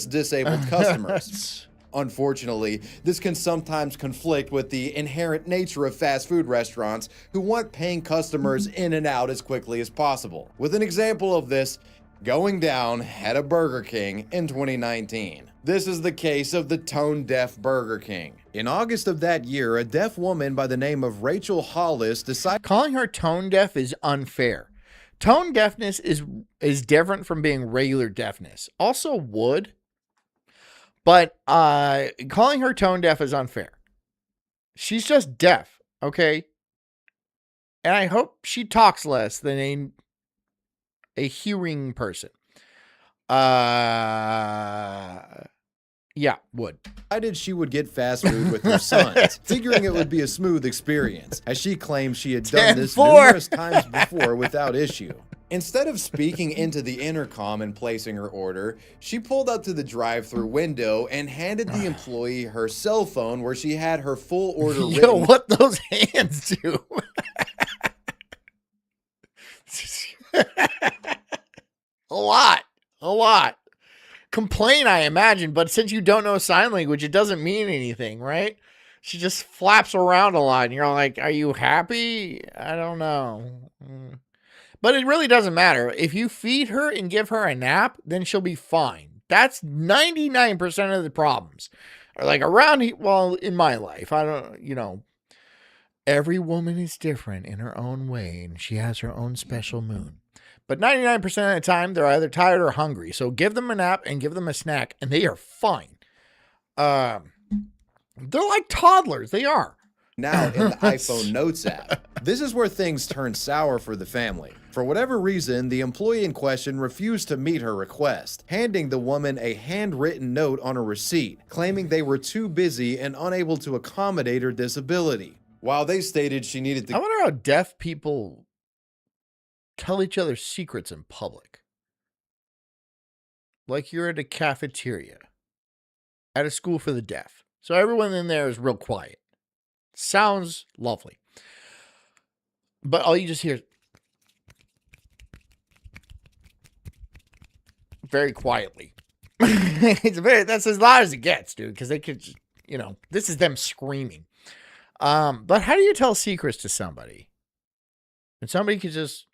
Disabled customers. Unfortunately, this can sometimes conflict with the inherent nature of fast food restaurants who want paying customers in and out as quickly as possible. With an example of this going down at a Burger King in 2019. This is the case of the tone-deaf Burger King. In August of that year, a deaf woman by the name of Rachel Hollis decided Calling her tone deaf is unfair. Tone deafness is different from being regular deafness. Also would. But calling her tone deaf is unfair. She's just deaf, okay? And I hope she talks less than a hearing person. Yeah, would. decided she would get fast food with her sons, figuring it would be a smooth experience, as she claimed she had done this 10-4. numerous times before without issue. Instead of speaking into the intercom and placing her order, she pulled up to the drive-thru window and handed the employee her cell phone where she had her full order Yo, written. what those hands do? A lot. Complain, I imagine, but since you don't know sign language, it doesn't mean anything, right? She just flaps around a lot, and you're like, are you happy? I don't know. But it really doesn't matter. If you feed her and give her a nap, then she'll be fine. That's 99% of the problems. Or like around here, well, in my life, I don't, every woman is different in her own way, and she has her own special moon. But 99% of the time, they're either tired or hungry. So give them a nap and give them a snack, and they are fine. They're like toddlers. They are. Now in the iPhone Notes app. This is where things turn sour for the family. For whatever reason, the employee in question refused to meet her request, handing the woman a handwritten note on a receipt, claiming they were too busy and unable to accommodate her disability. While they stated she needed to I wonder how deaf people tell each other secrets in public. Like you're at a cafeteria at a school for the deaf. So everyone in there is real quiet. Sounds lovely. But all you just hear is very quietly. That's as loud as it gets, dude, because they could just, this is them screaming. But how do you tell secrets to somebody? And somebody could just,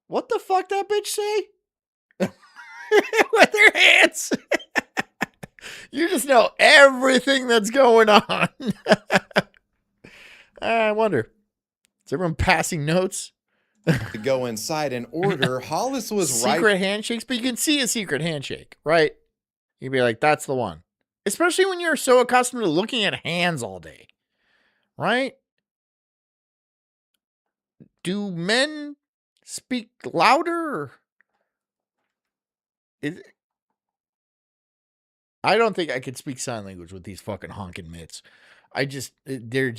what the fuck that bitch say? With their hands. You just know everything that's going on. I wonder, is everyone passing notes? to go inside and order, Hollis was secret handshakes, but you can see a secret handshake, right? You'd be like, that's the one. Especially when you're so accustomed to looking at hands all day, right? Do men speak louder? I don't think I could speak sign language with these fucking honking mitts. They're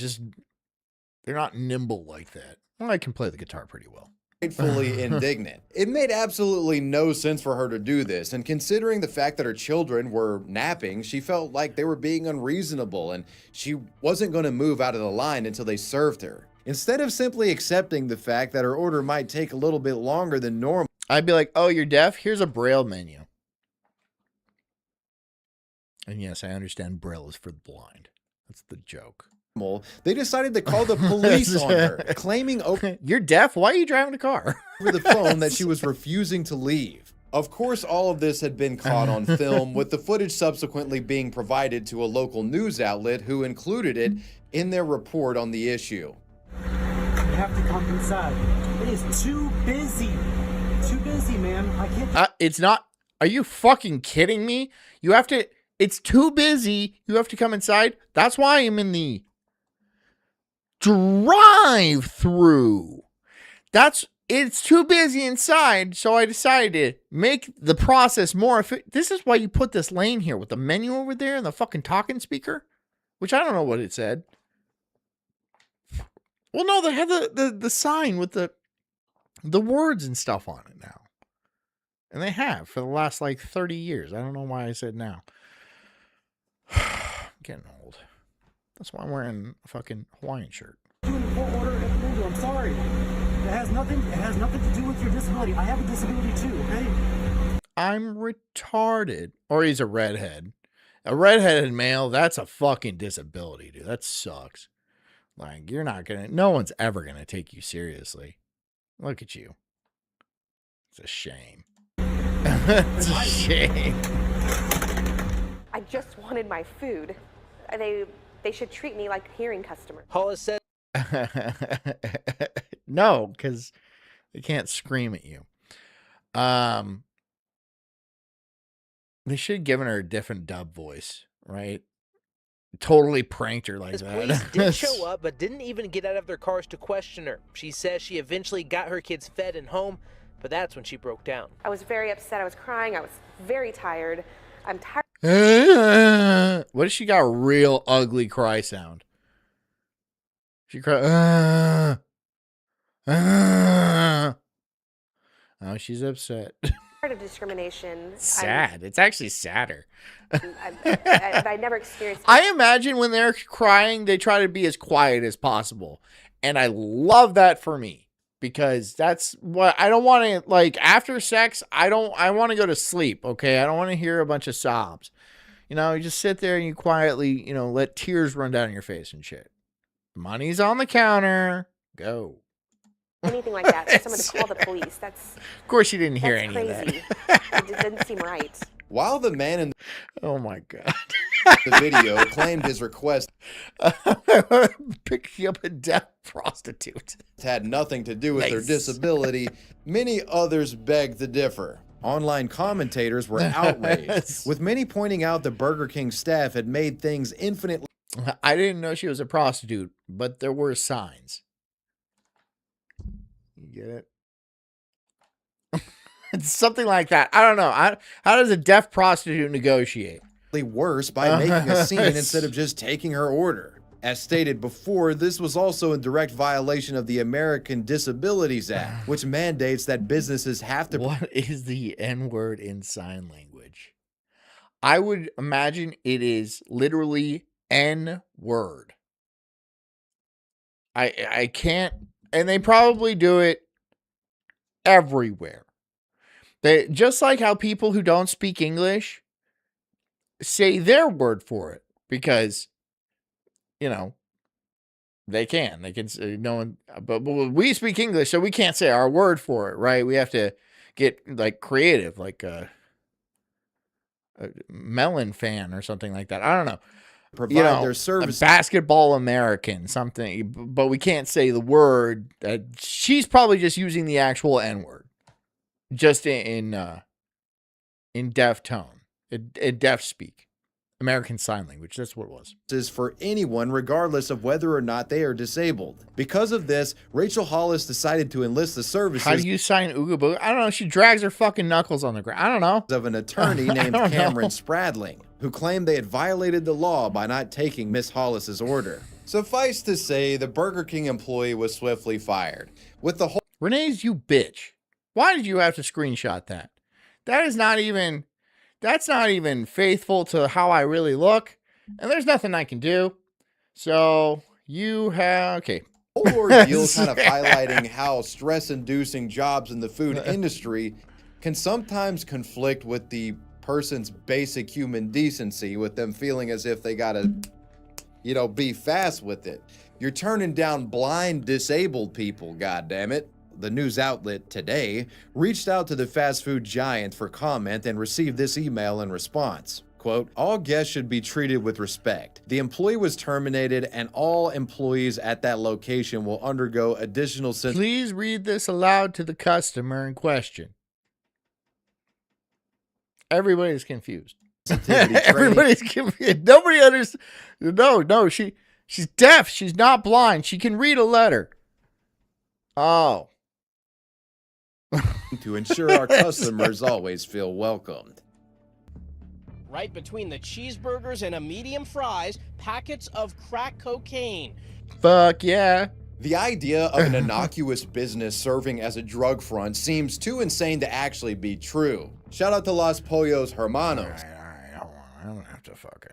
not nimble like that. Well, I can play the guitar pretty well. rightfully indignant. It made absolutely no sense for her to do this, and considering the fact that her children were napping, she felt like they were being unreasonable and she wasn't going to move out of the line until they served her. Instead of simply accepting the fact that her order might take a little bit longer than normal, I'd be like, oh, you're deaf? Here's a Braille menu. And yes, I understand Braille is for the blind. That's the joke. they decided to call the police on her, claiming over You're deaf? Why are you driving a car? the phone that she was refusing to leave. Of course, all of this had been caught on film, with the footage subsequently being provided to a local news outlet who included it in their report on the issue. You have to come inside. It is too busy. Too busy, ma'am. I can't. It's not. Are you fucking kidding me? You have to. It's too busy. You have to come inside. That's why I'm in the drive-through. It's too busy inside, so I decided to make the process more efficient. This is why you put this lane here with the menu over there and the fucking talking speaker, which I don't know what it said. Well, no, they have the sign with the words and stuff on it now. And they have for the last like 30 years. I don't know why I said now. I'm getting old. That's why I'm wearing a fucking Hawaiian shirt. Doing a full order at the window. I'm sorry. It has nothing to do with your disability. I have a disability too, okay? I'm retarded. Or he's a redhead. A redheaded male, that's a fucking disability, dude. That sucks. Like, no one's ever gonna take you seriously. Look at you. It's a shame. It's a shame. I just wanted my food. They should treat me like a hearing customer. Hollis said No, because they can't scream at you. They should have given her a different dub voice, right? Totally pranked her like His that. police did show up, but didn't even get out of their cars to question her. She says she eventually got her kids fed and home, but that's when she broke down. I was very upset. I was crying. I was very tired. I'm tired. What if she got a real ugly cry sound? She cried. Oh, she's upset. Of discrimination. Sad. It's actually sadder. I never experienced. I imagine when they're crying, they try to be as quiet as possible. And I love that for me because that's what I don't want to, like, after sex. I want to go to sleep. Okay. I don't want to hear a bunch of sobs. You know, you just sit there and you quietly, let tears run down your face and shit. Money's on the counter. Go. Anything like that for someone to call the police. That's, of course, you didn't hear any crazy. of that. It didn't seem right. While the man in Oh my God. the video claimed his request Pick you up a deaf prostitute. had nothing to do with their Nice. disability, many others begged to differ. Online commentators were outraged, with many pointing out the Burger King staff had made things infinitely. I didn't know she was a prostitute, but there were signs. You get it? It's something like that. I don't know. How does a deaf prostitute negotiate? Worse by making a scene instead of just taking her order. As stated before, this was also in direct violation of the American Disabilities Act, which mandates that businesses have to. What is the N-word in sign language? I would imagine it is literally N-word. I can't, and they probably do it everywhere. They just like how people who don't speak English say their word for it because, they can say no one, but we speak English, so we can't say our word for it, right? We have to get like creative, like a melon fan or something like that. I don't know. provide their a service. basketball American, something, but we can't say the word. She's probably just using the actual N word, just in deaf tone, in deaf speak. American Sign Language, that's what it was. Is for anyone, regardless of whether or not they are disabled. Because of this, Rachel Hollis decided to enlist the services. How do you sign Ooga Booga? I don't know. She drags her fucking knuckles on the ground. I don't know. Of an attorney named Cameron Spradling, who claimed they had violated the law by not taking Miss Hollis's order. Suffice to say, the Burger King employee was swiftly fired. With the whole Renee's, you bitch. Why did you have to screenshot that? That's not even faithful to how I really look. And there's nothing I can do. So you have, okay. whole ordeal kind of highlighting how stress-inducing jobs in the food industry can sometimes conflict with the person's basic human decency, with them feeling as if they gotta, be fast with it. You're turning down blind, disabled people, goddammit. The news outlet Today reached out to the fast food giant for comment and received this email in response. Quote, all guests should be treated with respect. The employee was terminated and all employees at that location will undergo additional... Please read this aloud to the customer in question. Everybody's confused. Everybody's confused. Nobody understands. No, she's deaf. She's not blind. She can read a letter. Oh. To ensure our customers always feel welcomed. Right between the cheeseburgers and a medium fries, packets of crack cocaine. Fuck yeah. The idea of an innocuous business serving as a drug front seems too insane to actually be true. Shout out to Los Pollos Hermanos. All right, hold on. I don't have to fucking...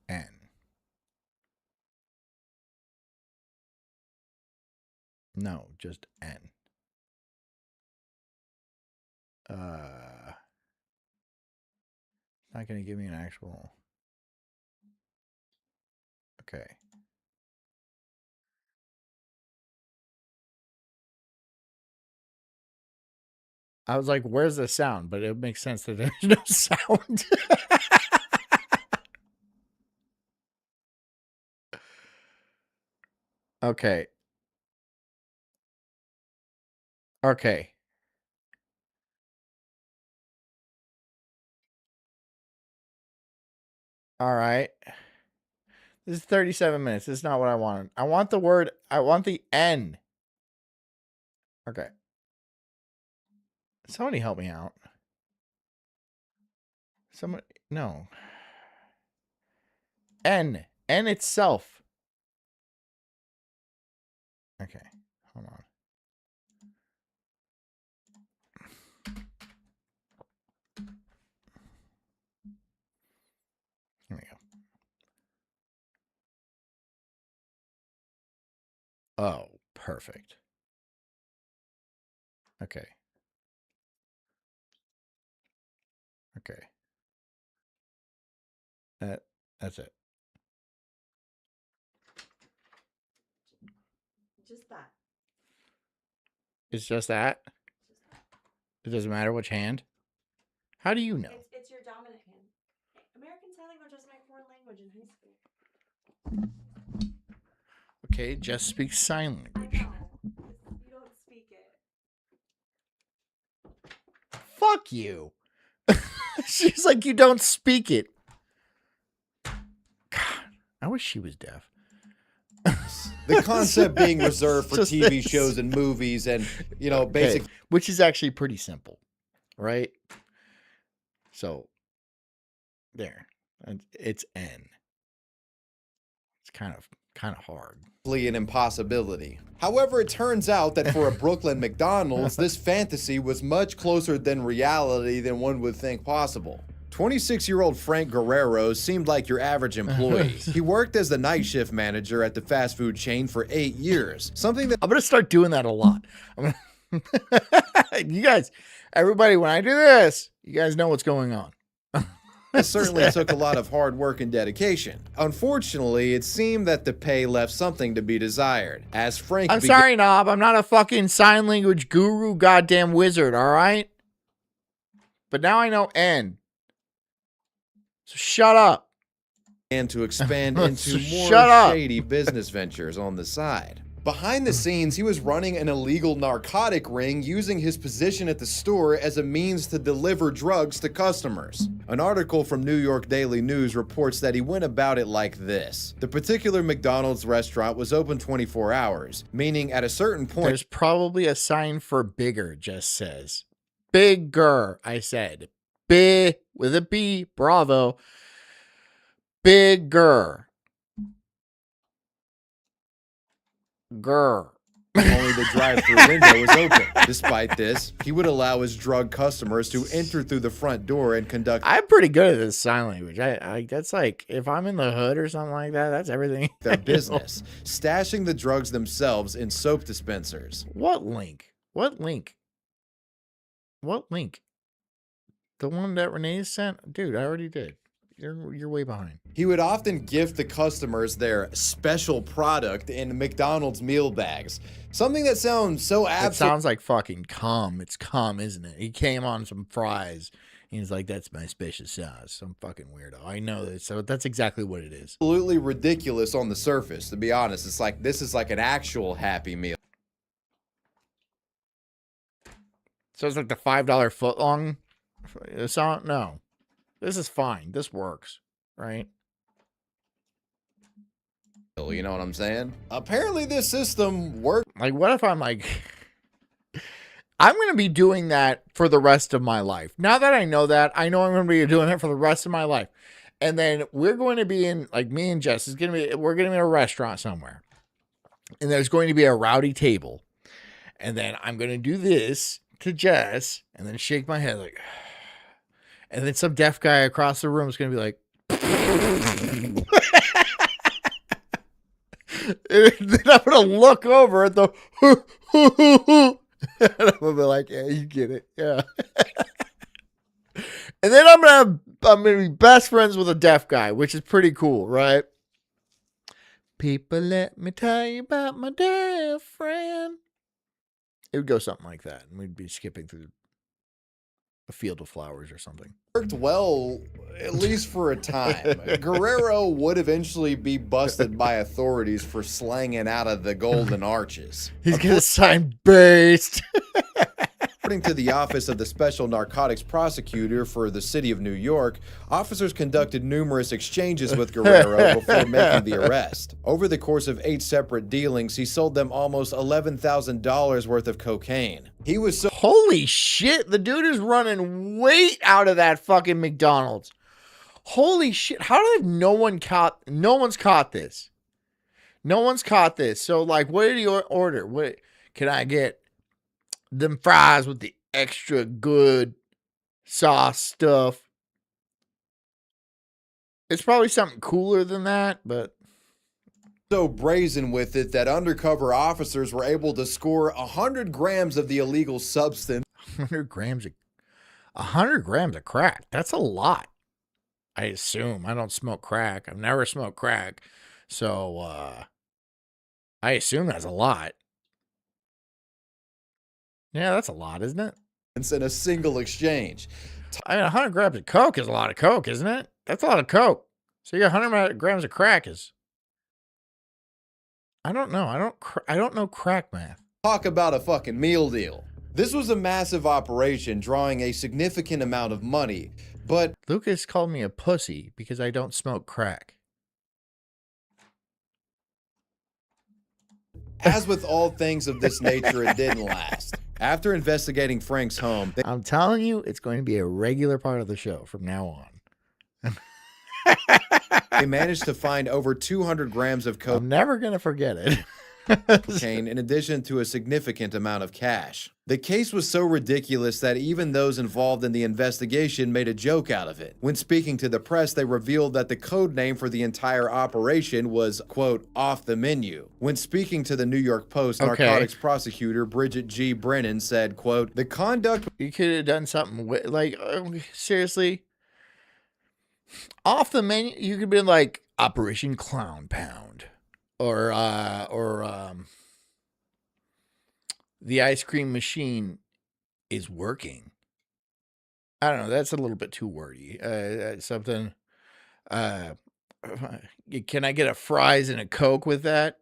N. No, just N. Not going to give me an actual... Okay. I was like, where's the sound? But it makes sense that there's no sound. Okay. Okay. All right. This is 37 minutes. This is not what I wanted. I want the word. I want the N. Okay. Somebody help me out. Somebody. No. N. N itself. Okay. Hold on. Here we go. Oh, perfect. Okay. Okay. That's it. Just that. It's just that? It doesn't matter which hand? How do you know? It's your dominant hand. American Sign Language was my foreign language in high school. Okay, just speak sign language. You don't speak it. Fuck you. She's like, you don't speak it. God, I wish she was deaf. The concept being reserved for Just TV this. shows and movies and, Okay, basic... which is actually pretty simple, right? So, there. It's N. It's kind of hard. An impossibility. However, it turns out that for a Brooklyn McDonald's, this fantasy was much closer than reality than one would think possible. 26-year-old Frank Guerrero seemed like your average employee. He worked as the night shift manager at the fast food chain for 8 years, something that... I'm going to start doing that a lot. You guys, everybody, when I do this, you guys know what's going on. It certainly took a lot of hard work and dedication. Unfortunately, it seemed that the pay left something to be desired. As Frank I'm sorry, Knob. I'm not a fucking sign language guru goddamn wizard, all right? But now I know N. So shut up. began to expand into more shady business ventures on the side. Behind the scenes, he was running an illegal narcotic ring using his position at the store as a means to deliver drugs to customers. An article from New York Daily News reports that he went about it like this. The particular McDonald's restaurant was open 24 hours, meaning at a certain point... There's probably a sign for bigger, just says. Bigger, I said. Big, with a B, bravo. Bigger. Only the drive-thru window was open. Despite this, he would allow his drug customers to enter through the front door and conduct... I'm pretty good at this sign language. I that's like, if I'm in the hood or something like that, that's everything. ...their business, stashing the drugs themselves in soap dispensers. What link? What link? What link? The one that Renee sent? Dude, I already did. You're way behind. He would often gift the customers their special product in McDonald's meal bags. Something that sounds so absurd. It sounds like fucking cum. It's cum, isn't it? He came on some fries. He's like, that's my special sauce. Some fucking weirdo. I know this. So that's exactly what it is. Absolutely ridiculous on the surface, to be honest. It's like, this is like an actual Happy Meal. So it's like the $5 footlong song? No. This is fine. This works, right? You know what I'm saying? Apparently this system worked. Like, what if I'm like, I'm going to be doing that for the rest of my life. Now that I know that, I know I'm going to be doing it for the rest of my life. And then we're going to be in, like, me and Jess, we're going to be in a restaurant somewhere. And there's going to be a rowdy table. And then I'm going to do this to Jess and then shake my head like... And then some deaf guy across the room is going to be like, and then I'm going to look over at the, and I'm going to be like, yeah, you get it. Yeah. And then I'm going to be best friends with a deaf guy, which is pretty cool, right? People, let me tell you about my deaf friend. It would go something like that. And we'd be skipping through a field of flowers or something. Worked well, at least for a time. Guerrero would eventually be busted by authorities for slanging out of the Golden Arches. He's gonna sign based. According to the Office of the Special Narcotics Prosecutor for the City of New York, officers conducted numerous exchanges with Guerrero before making the arrest. Over the course of 8 separate dealings, he sold them almost $11,000 worth of cocaine. He was so— Holy shit, the dude is running weight out of that fucking McDonald's. Holy shit, how did no one's caught this? No one's caught this. So, like, what did he order? What can I get? Them fries with the extra good sauce stuff. It's probably something cooler than that, but so brazen with it that undercover officers were able to score 100 grams of the illegal substance. 100 grams of crack. That's a lot. I assume. I don't smoke crack. I've never smoked crack. So I assume that's a lot. Yeah, that's a lot, isn't it? In a single exchange. I mean, 100 grams of coke is a lot of coke, isn't it? That's a lot of coke. So you got 100 grams of crack is... I don't know. I don't know crack math. Talk about a fucking meal deal. This was a massive operation drawing a significant amount of money, but... Lucas called me a pussy because I don't smoke crack. As with all things of this nature, it didn't last. After investigating Frank's home... I'm telling you, it's going to be a regular part of the show from now on. They managed to find over 200 grams of coke. I'm never going to forget it. cocaine in addition to a significant amount of cash. The case was so ridiculous that even those involved in the investigation made a joke out of it. When speaking to the press, they revealed that the code name for the entire operation was, quote, off the menu. When speaking to the New York Post, narcotics prosecutor Bridget G. Brennan said, quote, the conduct... You could have done something with, like, seriously? Off the menu, you could be like, Operation Clown Pound. Or the ice cream machine is working. I don't know. That's a little bit too wordy. Something. Can I get a fries and a Coke with that?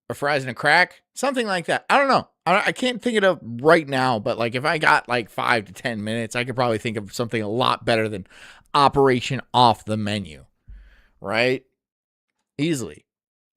Or fries and a crack? Something like that. I don't know. I can't think of it right now. But like, if I got like 5 to 10 minutes, I could probably think of something a lot better than Operation Off the Menu. Right? Easily.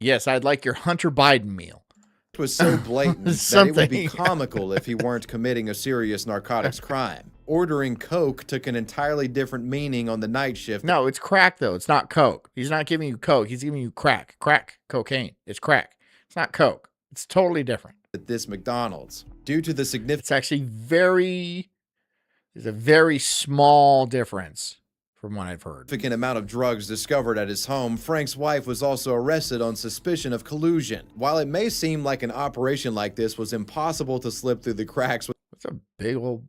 Yes, I'd like your Hunter Biden meal. It was so blatant that it would be comical if he weren't committing a serious narcotics crime. Ordering Coke took an entirely different meaning on the night shift. No, it's crack, though. It's not Coke. He's not giving you Coke. He's giving you crack. Crack, cocaine. It's crack. It's not Coke. It's totally different. At this McDonald's. Due to the significant... It's actually there's a very small difference. From what I've heard. Significant amount of drugs discovered at his home, Frank's wife was also arrested on suspicion of collusion. While it may seem like an operation like this was impossible to slip through the cracks... That's a big old...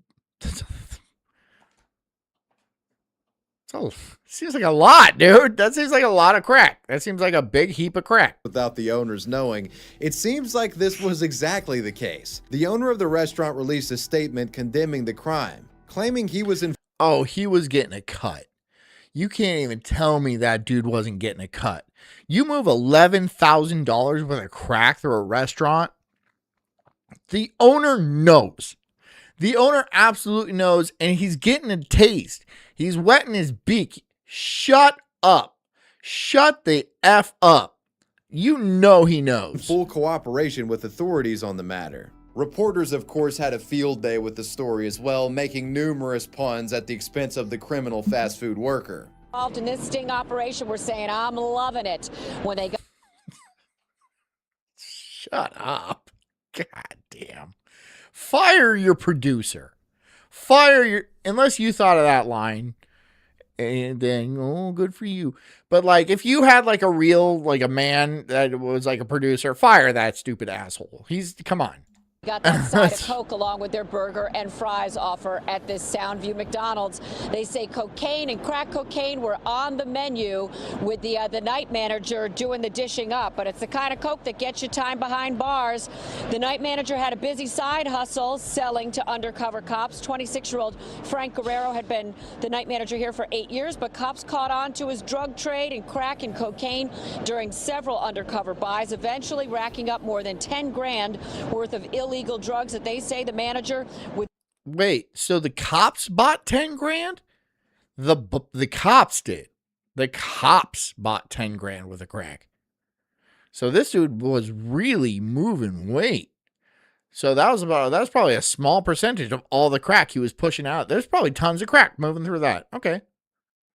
Seems like a lot, dude. That seems like a lot of crack. That seems like a big heap of crack. Without the owners knowing, it seems like this was exactly the case. The owner of the restaurant released a statement condemning the crime, claiming he was in... Oh, he was getting a cut. You can't even tell me that dude wasn't getting a cut. You move $11,000 worth of crack through a restaurant. The owner knows. The owner absolutely knows, and he's getting a taste. He's wetting his beak. Shut up. Shut the F up. You know he knows. Full cooperation with authorities on the matter. Reporters, of course, had a field day with the story as well, making numerous puns at the expense of the criminal fast food worker. Involved in this sting operation, we're saying, I'm loving it. When they go. Shut up. God damn. Fire your producer. Fire your, unless you thought of that line. And then, oh, good for you. But like, if you had like a real, like a man that was like a producer, fire that stupid asshole. Come on. Got that side of Coke along with their burger and fries offer at this Soundview McDonald's. They say cocaine and crack cocaine were on the menu with the night manager doing the dishing up. But it's the kind of Coke that gets you time behind bars. The night manager had a busy side hustle selling to undercover cops. 26-year-old Frank Guerrero had been the night manager here for 8 years, but cops caught on to his drug trade in crack and cocaine during several undercover buys, eventually racking up more than 10 grand worth of illegal drugs that they say the manager would. Wait, so the cops bought 10 grand? The cops did. The cops bought 10 grand with a crack. So this dude was really moving weight. So that was probably a small percentage of all the crack he was pushing out. There's probably tons of crack moving through that. Okay.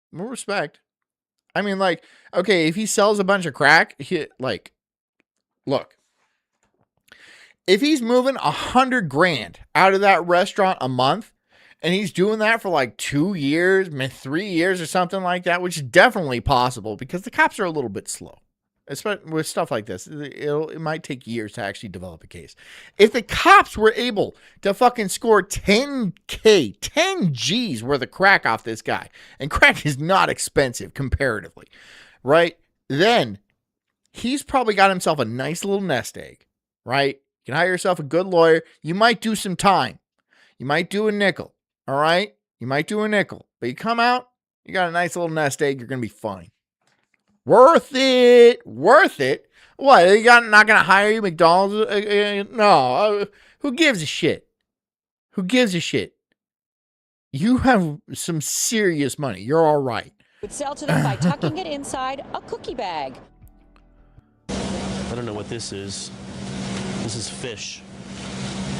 More respect. I mean, like, okay, if he sells a bunch of crack, look. If he's moving 100 grand out of that restaurant a month, and he's doing that for like 2 years, 3 years or something like that, which is definitely possible because the cops are a little bit slow. Especially with stuff like this. It might take years to actually develop a case. If the cops were able to fucking score 10 G's worth of crack off this guy, and crack is not expensive comparatively, right? Then he's probably got himself a nice little nest egg, right? You can hire yourself a good lawyer. You might do some time. You might do a nickel. All right? You might do a nickel. But you come out, you got a nice little nest egg. You're going to be fine. Worth it. Worth it. What? Not going to hire you, McDonald's? No. Who gives a shit? Who gives a shit? You have some serious money. You're all right. Would sell to them by tucking it inside a cookie bag. I don't know what this is. This is fish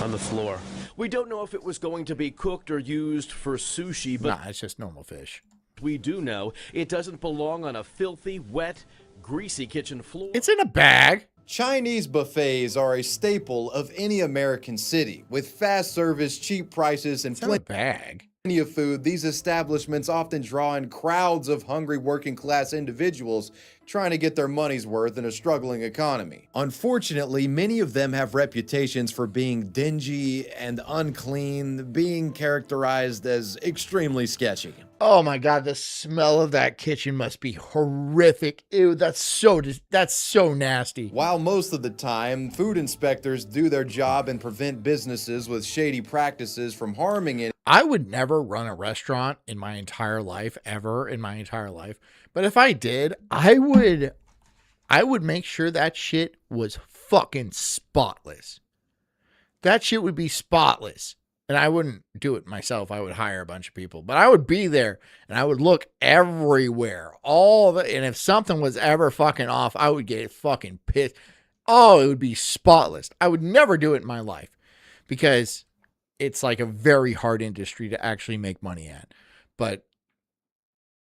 on the floor. We don't know if it was going to be cooked or used for sushi, but nah, it's just normal fish. We do know it doesn't belong on a filthy, wet, greasy kitchen floor. It's in a bag. Chinese buffets are a staple of any American city. With fast service, cheap prices, and plenty of food, these establishments often draw in crowds of hungry working class individuals trying to get their money's worth in a struggling economy. Unfortunately, many of them have reputations for being dingy and unclean, being characterized as extremely sketchy. Oh my God, the smell of that kitchen must be horrific. Ew, that's so nasty. While most of the time, food inspectors do their job and prevent businesses with shady practices from harming it. I would never run a restaurant in my entire life, ever in my entire life. But if I did, I would make sure that shit was fucking spotless. That shit would be spotless. And I wouldn't do it myself. I would hire a bunch of people. But I would be there and I would look everywhere. And if something was ever fucking off, I would get fucking pissed. Oh, it would be spotless. I would never do it in my life because it's like a very hard industry to actually make money at. But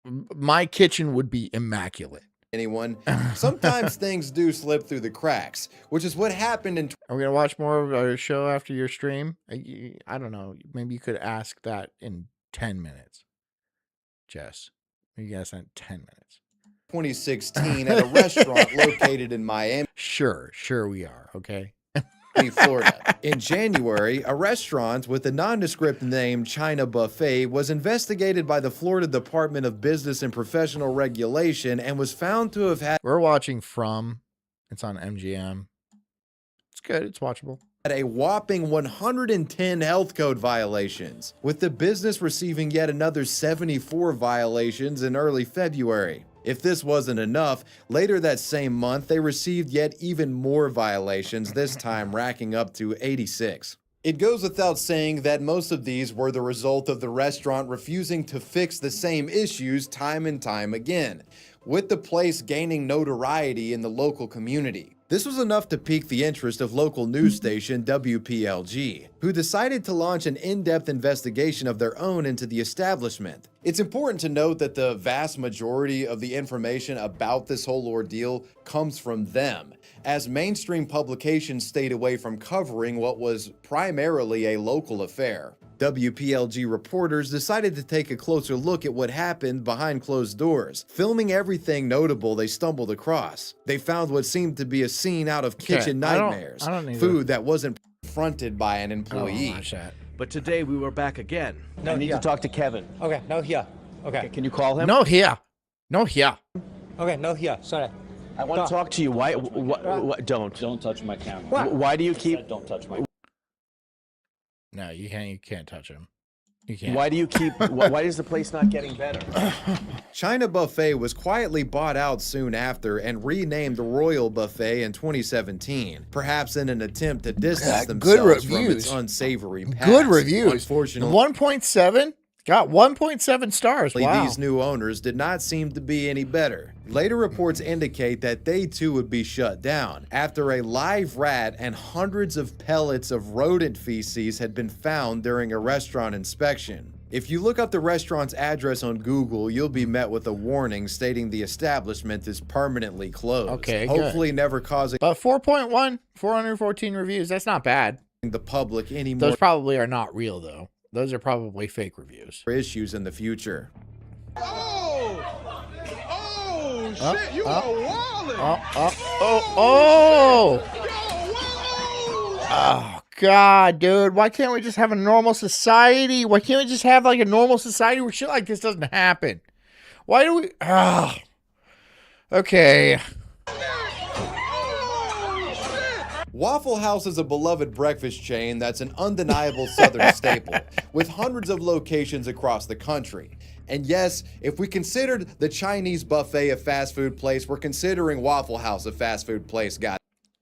my kitchen would be immaculate. Anyone. Sometimes things do slip through the cracks, which is what happened in. Are we going to watch more of our show after your stream? I don't know. Maybe you could ask that in 10 minutes. Jess, maybe you ask that in 10 minutes. 2016 at a restaurant located in Miami. Sure we are. Okay. Florida. In January, a restaurant with the nondescript name China Buffet was investigated by the Florida Department of Business and Professional Regulation and was found to have had. We're watching From. It's on MGM. It's good. It's watchable. A whopping 110 health code violations, with the business receiving yet another 74 violations in early February. If this wasn't enough, later that same month, they received yet even more violations, this time racking up to 86. It goes without saying that most of these were the result of the restaurant refusing to fix the same issues time and time again, with the place gaining notoriety in the local community. This was enough to pique the interest of local news station WPLG, who decided to launch an in-depth investigation of their own into the establishment. It's important to note that the vast majority of the information about this whole ordeal comes from them, as mainstream publications stayed away from covering what was primarily a local affair. WPLG reporters decided to take a closer look at what happened behind closed doors, filming everything notable they stumbled across. They found what seemed to be a scene out of Kitchen Nightmares, food that wasn't fronted by an employee. But today we were back again. No, I need to talk to Kevin. Okay, no here. Okay. Can you call him? No here. Okay, no here. Sorry. I want to talk to you. Why? Don't touch my camera. Why do you keep? Don't touch my. No, you can't touch him. You can't. Why do you keep? Why is the place not getting better? China Buffet was quietly bought out soon after and renamed Royal Buffet in 2017, perhaps in an attempt to distance themselves from its unsavory past. Good reviews. Unfortunately, 1.7 got 1.7 stars. Wow. These new owners did not seem to be any better. Later reports indicate that they too would be shut down after a live rat and hundreds of pellets of rodent feces had been found during a restaurant inspection. If you look up the restaurant's address on Google, you'll be met with a warning stating the establishment is permanently closed. Okay, hopefully never causing. But 4.1, 414 reviews. That's not bad. The public any more. Those probably are not real though. Those are probably fake reviews. Issues in the future. Shit, you are wildin'. Oh, God, dude. Why can't we just have a normal society? Why can't we just have like a normal society where shit like this doesn't happen? Why do we... Okay. Waffle House is a beloved breakfast chain that's an undeniable Southern staple, with hundreds of locations across the country. And yes, if we considered the Chinese buffet a fast food place, we're considering Waffle House a fast food place, god.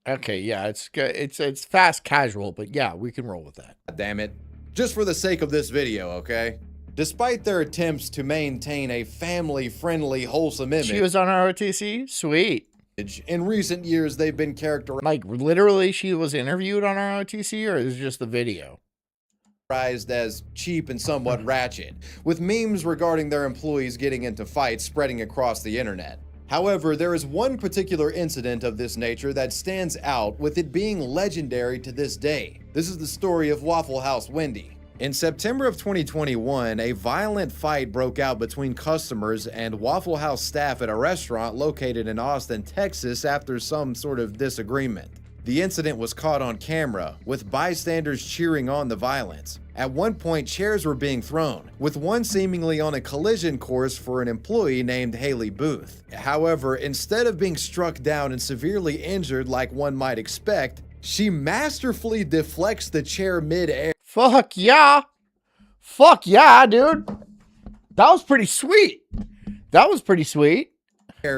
Okay, yeah, it's good. It's fast casual, but yeah, we can roll with that. God damn it. Just for the sake of this video, okay? Despite their attempts to maintain a family-friendly, wholesome image. She was on ROTC? Sweet. In recent years, they've been characterized. Like, literally, she was interviewed on ROTC, or is it just the video? As cheap and somewhat ratchet, with memes regarding their employees getting into fights spreading across the internet. However, there is one particular incident of this nature that stands out, with it being legendary to this day. This is the story of Waffle House Wendy. In September of 2021, a violent fight broke out between customers and Waffle House staff at a restaurant located in Austin, Texas after some sort of disagreement. The incident was caught on camera, with bystanders cheering on the violence. At one point, chairs were being thrown, with one seemingly on a collision course for an employee named Haley Booth. However, instead of being struck down and severely injured like one might expect, she masterfully deflects the chair mid-air. Fuck yeah. Fuck yeah, dude. That was pretty sweet. That was pretty sweet.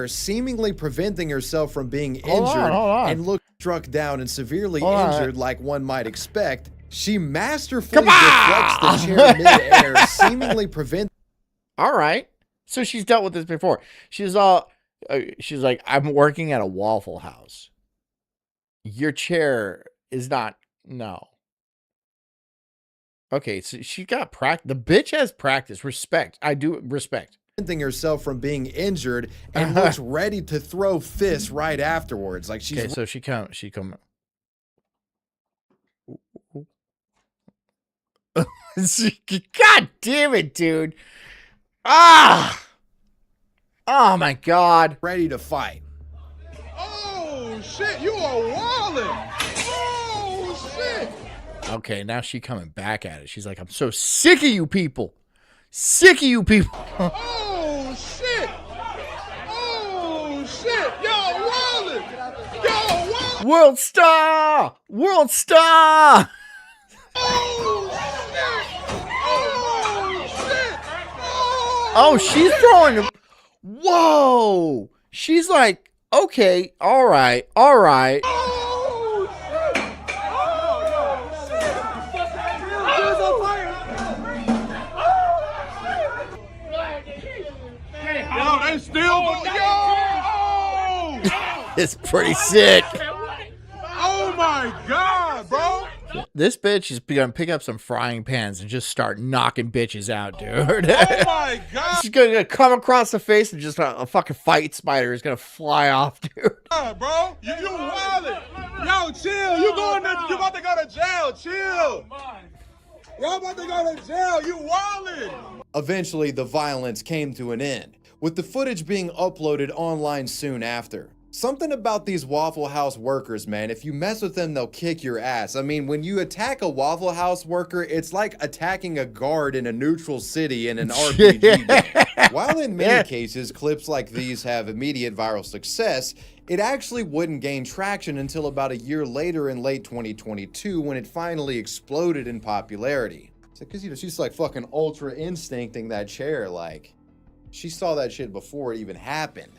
Seemingly preventing herself from being injured Hold on. and looked struck down and severely Hold on. injured like one might expect. She masterfully deflects the chair mid-air, seemingly preventing. All right. So she's dealt with this before. She's like, I'm working at a Waffle House. Your chair is not, no. Okay, so she got practice. The bitch has practice. Respect. I do respect. Preventing herself from being injured and looks ready to throw fists right afterwards. Like she's okay, so she come. God damn it, dude. Oh my God. Ready to fight. Oh shit, you are wildin'. Oh shit. Okay, now she coming back at it. She's like, I'm so sick of you people. Sick of you people. Oh shit. Oh shit. Y'all wildin'. Y'all wildin'. World star. World star. Oh shit. Oh shit. Oh, she's throwing him. Whoa. She's like, okay, all right. Yo, they still go. Yo! It's pretty sick. Oh my God, bro. This bitch is gonna pick up some frying pans and just start knocking bitches out, dude. Oh my God. She's gonna come across the face and just a fucking fight spider is gonna fly off, dude. Bro, you wildin'. Yo, chill. You about to go to jail. Chill. Y'all about to go to jail. You wildin'. Eventually, the violence came to an end, with the footage being uploaded online soon after. Something about these Waffle House workers, man, if you mess with them, they'll kick your ass. I mean, when you attack a Waffle House worker, it's like attacking a guard in a neutral city in an RPG game. While in many cases, clips like these have immediate viral success, it actually wouldn't gain traction until about a year later in late 2022 when it finally exploded in popularity. It's because, you know, she's like fucking ultra instincting that chair, like, she saw that shit before it even happened.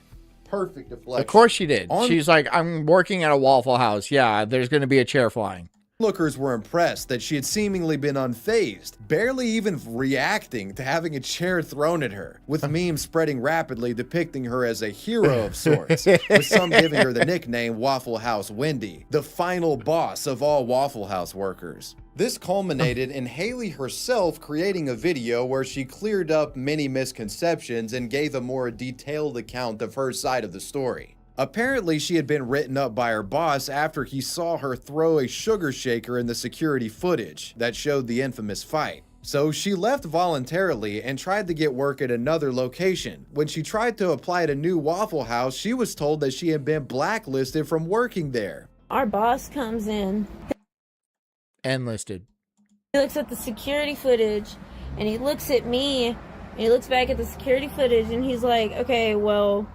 Perfect deflection. Of course she did. She's like, I'm working at a Waffle House. Yeah, there's going to be a chair flying. Lookers were impressed that she had seemingly been unfazed, barely even reacting to having a chair thrown at her, with memes spreading rapidly depicting her as a hero of sorts, with some giving her the nickname Waffle House Wendy, the final boss of all Waffle House workers. This culminated in Haley herself creating a video where she cleared up many misconceptions and gave a more detailed account of her side of the story. Apparently, she had been written up by her boss after he saw her throw a sugar shaker in the security footage that showed the infamous fight. So she left voluntarily and tried to get work at another location. When she tried to apply at a new Waffle House, she was told that she had been blacklisted from working there. Our boss comes in. Enlisted. He looks at the security footage and he looks at me and he looks back at the security footage and he's like, okay, well,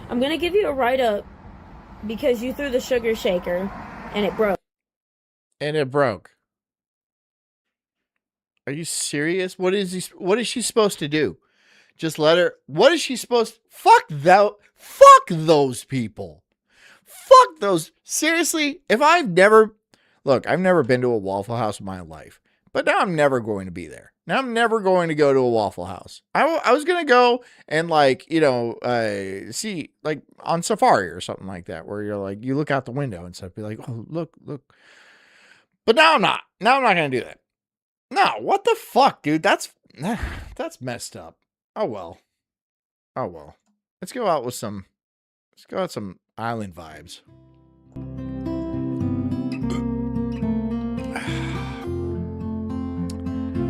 I'm gonna give you a write-up because you threw the sugar shaker and it broke. And it broke. Are you serious? What is she supposed to do? Just let her. What is she supposed to? Fuck those people. Fuck those. Seriously, if I've never been to a Waffle House in my life, but now I'm never going to be there. Now I'm never going to go to a Waffle House. I was going to go and see like on safari or something like that, where you're like, you look out the window and stuff, be like, oh, look. But now I'm not. Now I'm not going to do that. No, what the fuck, dude? That's messed up. Oh well. Let's go out with some island vibes.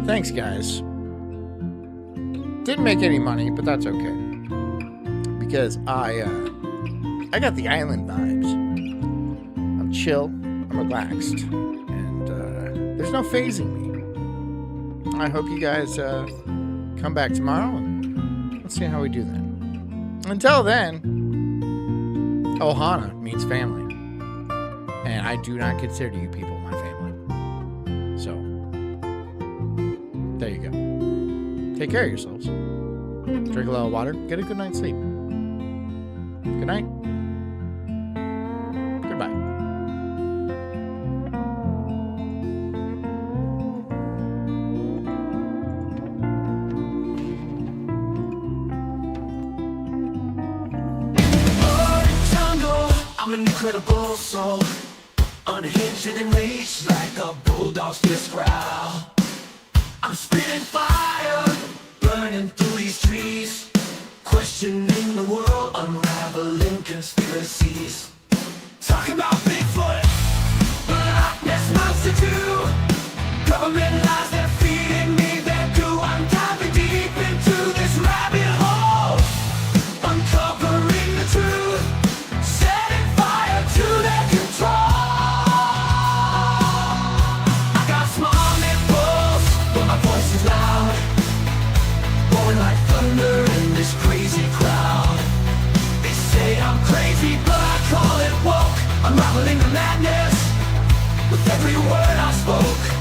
Thanks, guys. Didn't make any money, but that's okay. Because I got the island vibes. I'm chill, I'm relaxed, and there's no phasing me. I hope you guys come back tomorrow, and let's see how we do then. Until then, Ohana means family. And I do not consider you people my family. So, there you go. Take care of yourselves. Drink a lot of water. Get a good night's sleep. Good night. Goodbye. I'm an incredible soul, unhinged and enraged like a bulldog's fierce growl. I'm spitting fire, burning through these trees, questioning the world, unraveling conspiracies. Talking about Bigfoot, Loch Ness Monster too. Government lies, they're feeding me their goo. I'm diving deep into this rabbit hole, uncovering the truth, setting fire to their control. I got small nipples, but my voice is loud, roaring like thunder in this crazy crowd. They say I'm crazy, but I call it woke, unraveling the madness with every word I spoke.